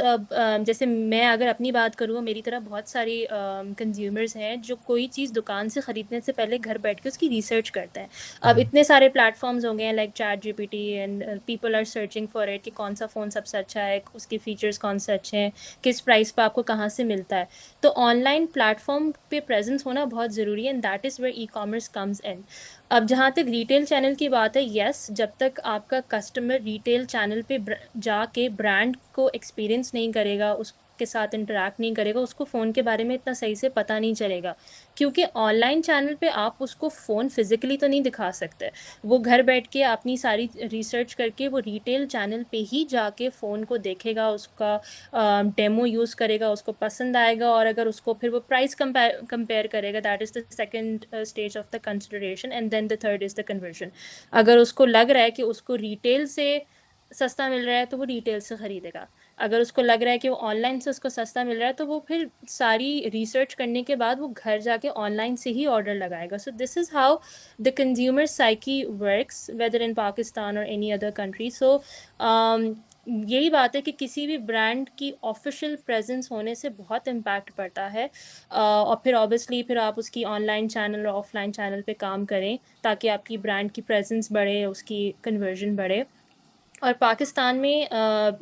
जैसे मैं अगर अपनी बात करूँ, मेरी तरह बहुत सारी कंज्यूमर्स हैं जो कोई चीज़ दुकान से ख़रीदने से पहले घर बैठ के उसकी रिसर्च करते हैं। अब इतने सारे प्लेटफॉर्म्स हो गए हैं like chat GPT, and people are searching for it कि कौन सा फ़ोन सबसे अच्छा है, उसके फीचर्स कौन से अच्छे हैं, किस प्राइस पर आपको कहाँ से मिलता है। तो ऑनलाइन प्लेटफॉर्म पे प्रेजेंस होना बहुत ज़रूरी है, and that is where e-commerce comes in. अब जहाँ तक रिटेल चैनल की बात है, यस, जब तक आपका कस्टमर रिटेल चैनल पे जाके ब्रांड को एक्सपीरियंस नहीं करेगा, उसके साथ इंटरेक्ट नहीं करेगा, उसको फ़ोन के बारे में इतना सही से पता नहीं चलेगा। क्योंकि ऑनलाइन चैनल पे आप उसको फ़ोन फिजिकली तो नहीं दिखा सकते, वो घर बैठ के अपनी सारी रिसर्च करके वो रिटेल चैनल पे ही जाके फ़ोन को देखेगा, उसका डेमो यूज़ करेगा, उसको पसंद आएगा, और अगर उसको फिर वो प्राइस कंपेयर करेगा, that is the second stage of the consideration, and then the third is the conversion. अगर उसको लग रहा है कि उसको रिटेल से सस्ता मिल रहा है तो वो रिटेल से ख़रीदेगा। अगर उसको लग रहा है कि वो ऑनलाइन से उसको सस्ता मिल रहा है, तो वो फिर सारी रिसर्च करने के बाद वो घर जाके ऑनलाइन से ही ऑर्डर लगाएगा. So this is how the consumer psyche works, whether in Pakistan और एनी अदर कंट्री. सो यही बात है कि किसी भी ब्रांड की ऑफिशियल प्रेजेंस होने से बहुत इम्पैक्ट पड़ता है. और फिर ऑब्वियसली फिर आप उसकी ऑनलाइन चैनल और ऑफलाइन चैनल पे काम करें, ताकि आपकी ब्रांड की प्रेजेंस बढ़े, उसकी कन्वर्जन बढ़े. और पाकिस्तान में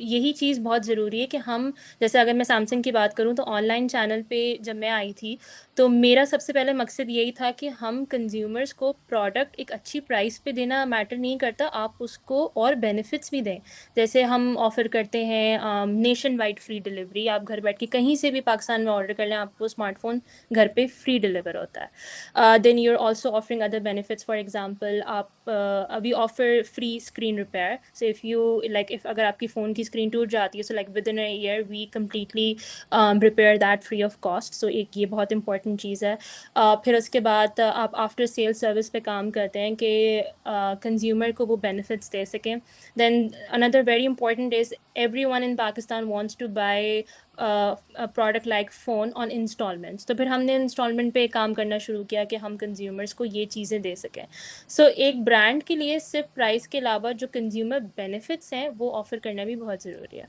यही चीज़ बहुत ज़रूरी है कि हम, जैसे अगर मैं सैमसंग की बात करूँ, तो ऑनलाइन चैनल पे जब मैं आई थी, तो मेरा सबसे पहले मकसद यही था कि हम कंज्यूमर्स को प्रोडक्ट एक अच्छी प्राइस पे देना मैटर नहीं करता, आप उसको और बेनिफिट्स भी दें. जैसे हम ऑफ़र करते हैं नेशन वाइड फ्री डिलीवरी, आप घर बैठ के कहीं से भी पाकिस्तान में ऑर्डर कर लें, आपको स्मार्टफोन घर पे फ्री डिलीवर होता है. Then you're also offering other benefits. For example, आप अभी offer free screen repair. So if you like, if अगर आपकी फ़ोन की स्क्रीन टूट जाती है, so like within a year we completely repair that free of cost. So एक ये बहुत important चीज़ है. फिर उसके बाद आप आफ्टर सेल सर्विस पे काम करते हैं कि कंज्यूमर को वो बेनिफिट्स दे सकें. Then another very important is everyone in Pakistan wants to buy product like phone on installments. तो फिर हमने इंस्टॉलमेंट पे काम करना शुरू किया कि हम कंज्यूमर्स को ये चीज़ें दे सकें. सो एक ब्रांड के लिए सिर्फ प्राइस के अलावा जो कंज्यूमर बेनिफिट्स हैं वो ऑफ़र करना भी बहुत ज़रूरी है.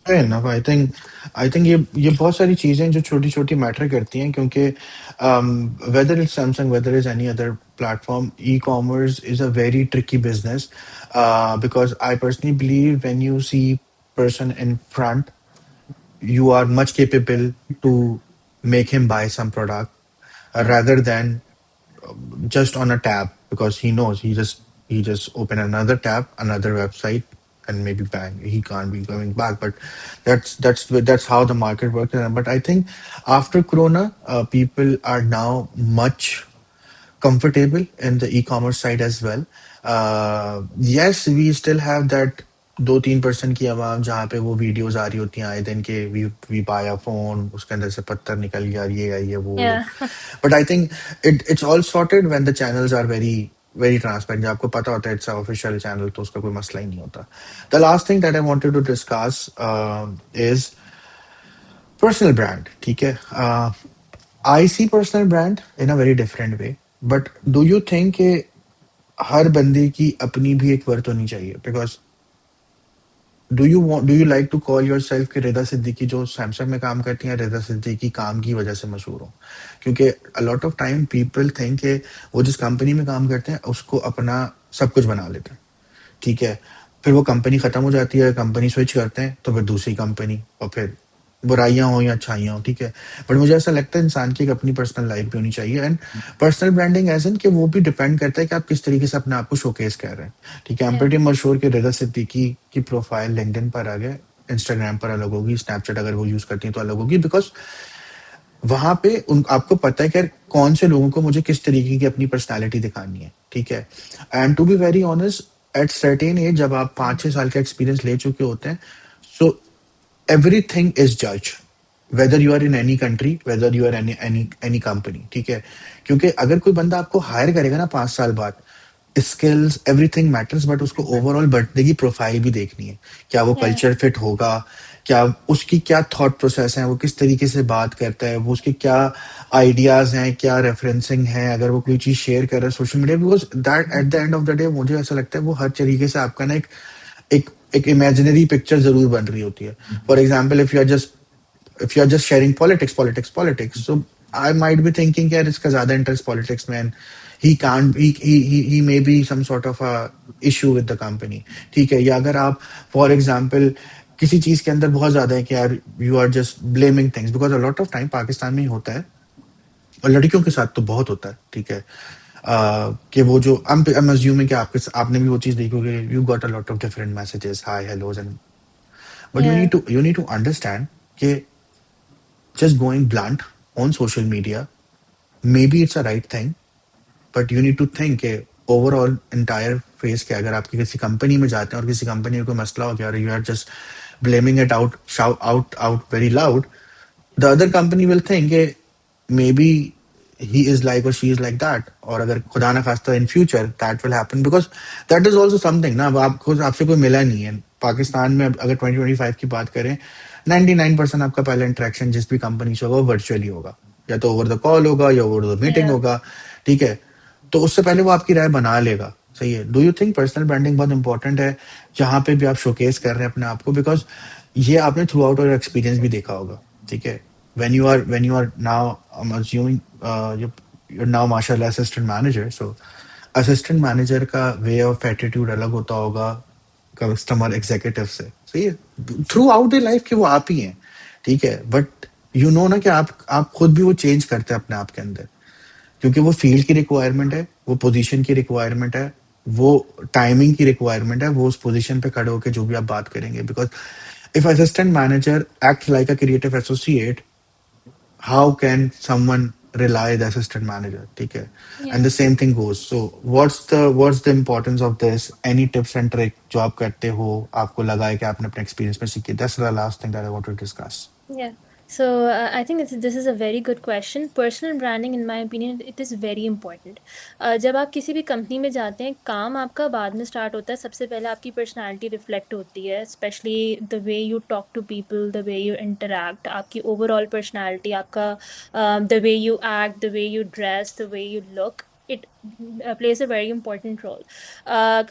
Fair enough. I think ये बहुत सारी चीजें जो छोटी छोटी मैटर करती हैं क्योंकि whether it's Samsung, whether it's any other platform, e-commerce is a very tricky business because I personally believe when you see person in front, you are much capable to make him buy some product Yeah. rather than just on a tab because he knows he just open another tab, another website, and maybe bang, he can't be going back. But that's how the market works. But I think after Corona, people are now much comfortable in the e-commerce side as well. Yes, we still have that 2-3% की आवाम जहाँ पे वो videos आ रही होती हैं आए दिन के वी बाय अ फोन उसके अंदर से पत्थर निकल गया ये है ये वो है. Yeah. But I think it's all sorted when the channels are very very transparent. जब आपको पता होता है it's a official channel तो उसका कोई मसला ही नहीं होता. The last thing that I wanted to discuss is personal brand. ठीक है. I see personal brand in a very different way. But do you think कि हर बंदे की अपनी भी एक वर्थ होनी चाहिए? Because do you like to call yourself कि रिदा सिद्दीकी जो सैमसंग में काम करती हैं रिदा सिद्दीकी काम की वजह से मशहूर हो? क्योंकि a lot of time people think कि वो जिस कंपनी में काम करते हैं उसको अपना सब कुछ बना लेते हैं. ठीक है. फिर वो कंपनी खत्म हो जाती है, कंपनी स्विच करते हैं तो फिर दूसरी कंपनी और फिर बुराइयां हो या अच्छाइयां हो. ठीक है. बट मुझे ऐसा लगता है इंसान की एक अपनी पर्सनल लाइफ भी होनी चाहिए and personal branding as in कि वो भी डिपेंड करता है कि आप किस तरीके से अपने आप को शोकेस कर रहे हैं. ठीक है. I M Yeah. प्रीटी मशहूर कि रिदा सिद्दीकी की प्रोफाइल लिंक्डइन पर आ गया, इंस्टाग्राम पर अलग होगी, स्नैपचैट अगर वो यूज करती हैं तो अलग होगी बिकॉज वहां पे उन आपको पता है कि यार कौन से लोगों को मुझे किस तरीके की अपनी पर्सनालिटी दिखानी है. ठीक है. And to be very honest at certain age जब आप 5-6 साल का एक्सपीरियंस ले चुके होते हैं सो everything is judged whether you are in any country whether you are any company. ठीक है. क्योंकि अगर कोई बंदा आपको हायर करेगा ना 5 साल बाद स्किल्स एवरीथिंग मैटर्स बट उसको ओवरऑल बंदे की प्रोफाइल भी देखनी है. क्या वो Yeah. कल्चर फिट होगा, क्या उसकी क्या थॉट प्रोसेस है, वो किस तरीके से बात करता है, वो उसके क्या आइडियाज हैं, क्या रेफरेंसिंग है, अगर वो कोई चीज शेयर कर रहा है social media because that at the end of the day मुझे ऐसा लगता है वो हर तरीके से आपका ना एक एक इमेजिनरी पिक्चर जरूर बन रही होती है. For example if you are just sharing politics, so I might be thinking यार इसका ज्यादा इंटरेस्ट पॉलिटिक्स में and he can't he may be some sort of a issue with the company. ठीक है. या अगर आप फॉर एग्जाम्पल किसी चीज के अंदर बहुत ज्यादा है कि यार you are just blaming things because a lot of time Pakistan में ही होता है और लड़कियों के साथ तो बहुत होता है. ठीक है. कि वो जो I'm assuming कि आपने भी वो चीज देखी होगी, you got a lot of different messages, hi hellos and but you Yeah. need to understand कि just going blunt on social media, maybe it's a right thing, but you need to think कि overall entire phase के अगर आपकी किसी company में जाते हैं और किसी कंपनी में कोई मसला हो गया और you are just blaming it out, shout out very loud, the other company will think कि maybe he is like or she is like that. और अगर खुदा ना खास्ता in future that will happen because that is also something ना. अब आपको आपसे कोई मिला नहीं है पाकिस्तान में अगर 2025 की बात करें, 99% आपका पहला इंटरेक्शन जिस भी कंपनी से होगा वो वर्चुअली होगा, या तो ओवर द कॉल होगा या ओवर द मीटिंग या होगा, ठीक है। तो उससे पहले वो आपकी राय बना लेगा, सही है। Do you think personal branding बहुत इंपॉर्टेंट है जहां पे भी आप शोकेस कर रहे हैं अपने आप को? बिकॉज ये आपने थ्रू आउट और एक्सपीरियंस भी देखा होगा, ठीक है। when you are now, I'm assuming you're now माशाल्लाह असिस्टेंट मैनेजर, सो असिस्टेंट मैनेजर का वे ऑफ एटीट्यूड अलग होता होगा कस्टमर एग्जीक्यूटिव से, सही है। थ्रू आउट द लाइफ के वो आप ही हैं, ठीक है। बट यू नो ना कि आप खुद भी वो चेंज करते हैं अपने आप के अंदर, क्योंकि वो फील्ड की रिक्वायरमेंट है, वो पोजीशन की रिक्वायरमेंट है, वो टाइमिंग की रिक्वायरमेंट है, वो उस पोजीशन पे खड़े होकर जो भी आप बात करेंगे। Because if assistant manager act like a creative associate, how can someone rely the assistant manager, ठीक है। या And the same thing goes. So what's the importance of this? Any tips and trick जो आप करते हो, आपको लगा है कि आपने अपने एक्सपीरियंस में सीखी? That's the last thing that I want to discuss. Yeah. So I think this is a very good question. Personal branding, in my opinion, it is very important. जब आप किसी भी कंपनी में जाते हैं, काम आपका बाद में स्टार्ट होता है, सबसे पहले आपकी पर्सनालिटी रिफ्लेक्ट होती है, specially the way you talk to people, the way you interact, आपकी ओवरऑल पर्सनालिटी, आपका the way you act, the way you dress, the way you look, it plays a very important role.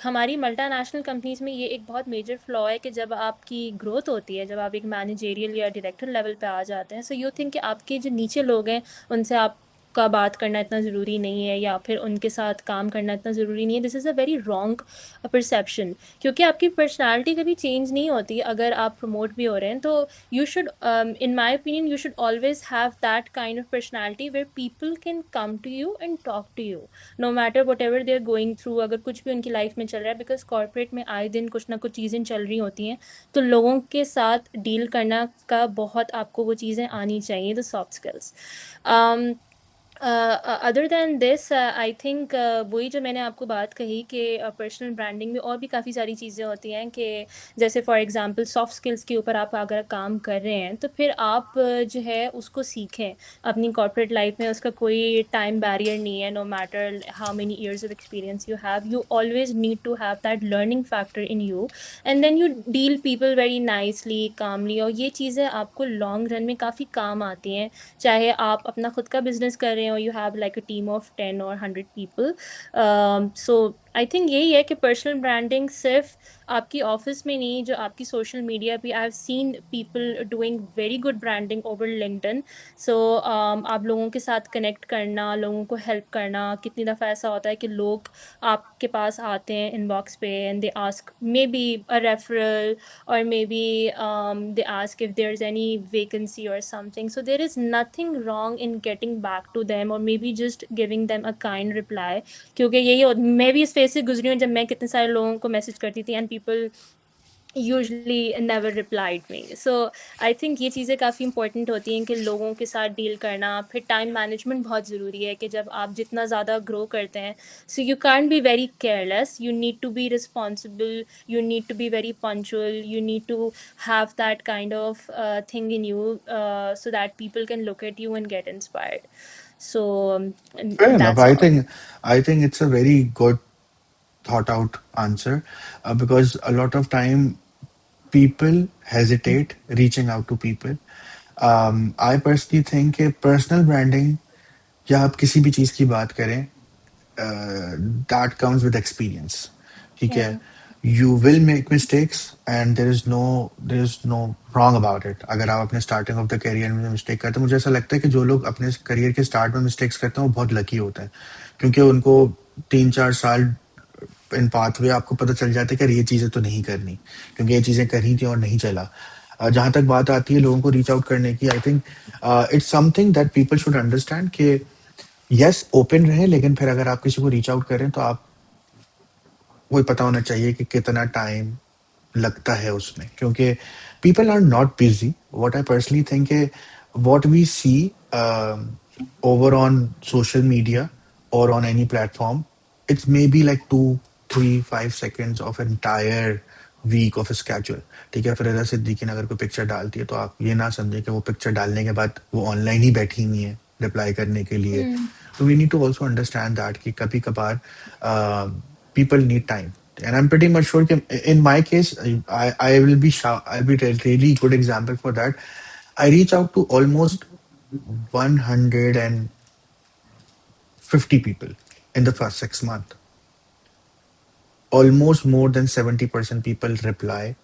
हमारी multinational companies में ये एक बहुत major flaw है कि जब आपकी ग्रोथ होती है, जब आप एक मैनेजेरियल या डायरेक्टर लेवल पे आ जाते हैं, सो यू थिंक कि आपके जो नीचे लोग हैं उनसे आप का बात करना इतना ज़रूरी नहीं है या फिर उनके साथ काम करना इतना ज़रूरी नहीं है। This is a very wrong perception, क्योंकि आपकी पर्सनालिटी कभी चेंज नहीं होती अगर आप प्रमोट भी हो रहे हैं। तो you should in my opinion you should always have that kind of personality where people can come to you and talk to you no matter whatever they're going through, अगर कुछ भी उनकी लाइफ में चल रहा है, बिकॉज कॉर्पोरेट में आए दिन कुछ ना कुछ चीज़ें चल रही होती हैं, तो लोगों के साथ डील करना का बहुत आपको वो चीज़ें आनी चाहिए, the soft skills. Other than this I think वही जो मैंने आपको बात कही कि पर्सनल ब्रांडिंग में और भी काफ़ी सारी चीज़ें होती हैं कि जैसे फॉर एग्जांपल सॉफ्ट स्किल्स के ऊपर आप अगर काम कर रहे हैं तो फिर आप जो है उसको सीखें अपनी कॉर्पोरेट लाइफ में। उसका कोई टाइम बैरियर नहीं है, no matter how many years of experience you have, you always need to have that learning factor in you, and then you deal people very nicely, calmly, और ये चीज़ें आपको long run में काफ़ी काम आती हैं। चाहे आप अपना खुद का बिजनेस कर रहे हो, you have like a team of 10 or 100 people. So I think यही है कि पर्सनल ब्रांडिंग सिर्फ आपकी ऑफिस में नहीं, जो आपकी सोशल मीडिया पे I have seen people doing very good branding over LinkedIn. So आप लोगों के साथ कनेक्ट करना, लोगों को हेल्प करना, कितनी दफ़ा ऐसा होता है कि लोग आपके पास आते हैं इनबॉक्स पे and they ask may be a referral, or maybe they ask if there's any vacancy or something. So there is nothing wrong in getting back to them or maybe just giving them a kind reply, क्योंकि यही मैं भी इस phase से गुजरी हूँ जब मैं कितने सारे लोगों को मैसेज करती थी and people usually never replied me. So I think ये चीज़ें काफ़ी इंपॉर्टेंट होती हैं कि लोगों के साथ डील करना। फिर टाइम मैनेजमेंट बहुत ज़रूरी है कि जब आप जितना ज़्यादा ग्रो करते हैं, so you can't be very careless, you need to be responsible, you need to be very punctual, you need to have that kind of thing in you, so that people can look at you and get inspired. So Fair enough. that's I all. think I think it's a very good thought out answer, because a lot of time people hesitate reaching out to people. I personally think कि personal branding, या आप किसी भी चीज की बात करें, that comes with experience, ठीक है। Yeah. You will make mistakes and there is no wrong about it। अगर आप अपने स्टार्टिंग ऑफ द करियर में मिस्टेक करते हैं, मुझे ऐसा लगता है कि जो लोग अपने करियर के स्टार्ट में मिस्टेक्स करते हैं वो बहुत लकी होते हैं, क्योंकि उनको 3-4 साल इन पाथवे आपको पता चल जाता है कि यार ये चीजें तो नहीं करनी, क्योंकि ये चीजें करी थी और नहीं चला। जहां तक बात आती है लोगों को रीच आउट करने की, I think it's something that people should understand कि यस ओपन रहे, लेकिन फिर अगर आप किसी को रीच आउट करें तो आप को पता होना चाहिए कि कितना टाइम लगता है उसमें, क्योंकि people are not busy. What I personally think है, what we see over on social media और on any platform, it's may be like 2-3-5 seconds of entire week of schedule, ठीक है। फिर सिद्दीकी ने अगर कोई पिक्चर डालती है तो आप ये ना समझे कि वो पिक्चर डालने के बाद वो ऑनलाइन ही बैठी हुई है रिप्लाई करने के लिए। Hmm. तो we need to also understand that कि कभी कभार people need time, And I'm pretty much sure in my case, I will be I'll be a really good example for that. I reach out to almost 150 people in the first 6 months. Almost more than 70% people reply,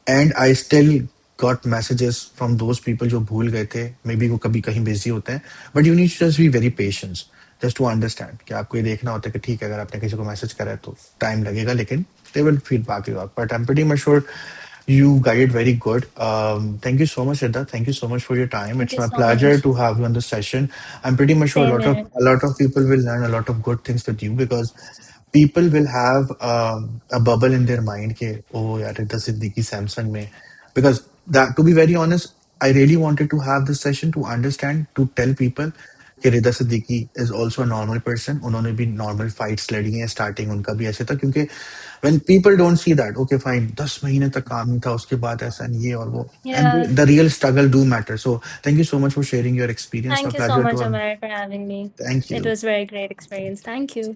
and I still got messages from those people जो भूल गए थे, maybe वो कभी कहीं busy होते हैं, but you need to just be very patient, just to understand कि आपको ये देखना होता है कि ठीक है, अगर आपने किसी को मैसेज करा है तो टाइम लगेगा, लेकिन they will feedback you up. But I'm pretty much sure you guided very good. Thank you so much, Siddha. Thank you so much for your time. Thank It's you my so pleasure much. to have you on the session. I'm pretty much sure Same here. a lot of people will learn a lot of good things with you, because people will have a bubble in their mind ke, oh yaar, Riddha Siddiqui Samsung mein. Because that, to be very honest, I really wanted to have this session to understand, to tell people कि रिदा Siddiqui is also a normal person. उन्होंने भी normal fights लड़ी हैं, starting उनका भी ऐसे था, क्योंकि when people don't see that, okay fine, 10 महीने तक काम नहीं था, उसके बाद ऐसा नहीं, ये और वो, and Yeah. the real struggle do matter. So thank you so much for sharing your experience. My Thank you so pleasure to much, have. Amar, for having me. Thank It you. was very great experience. Thank you.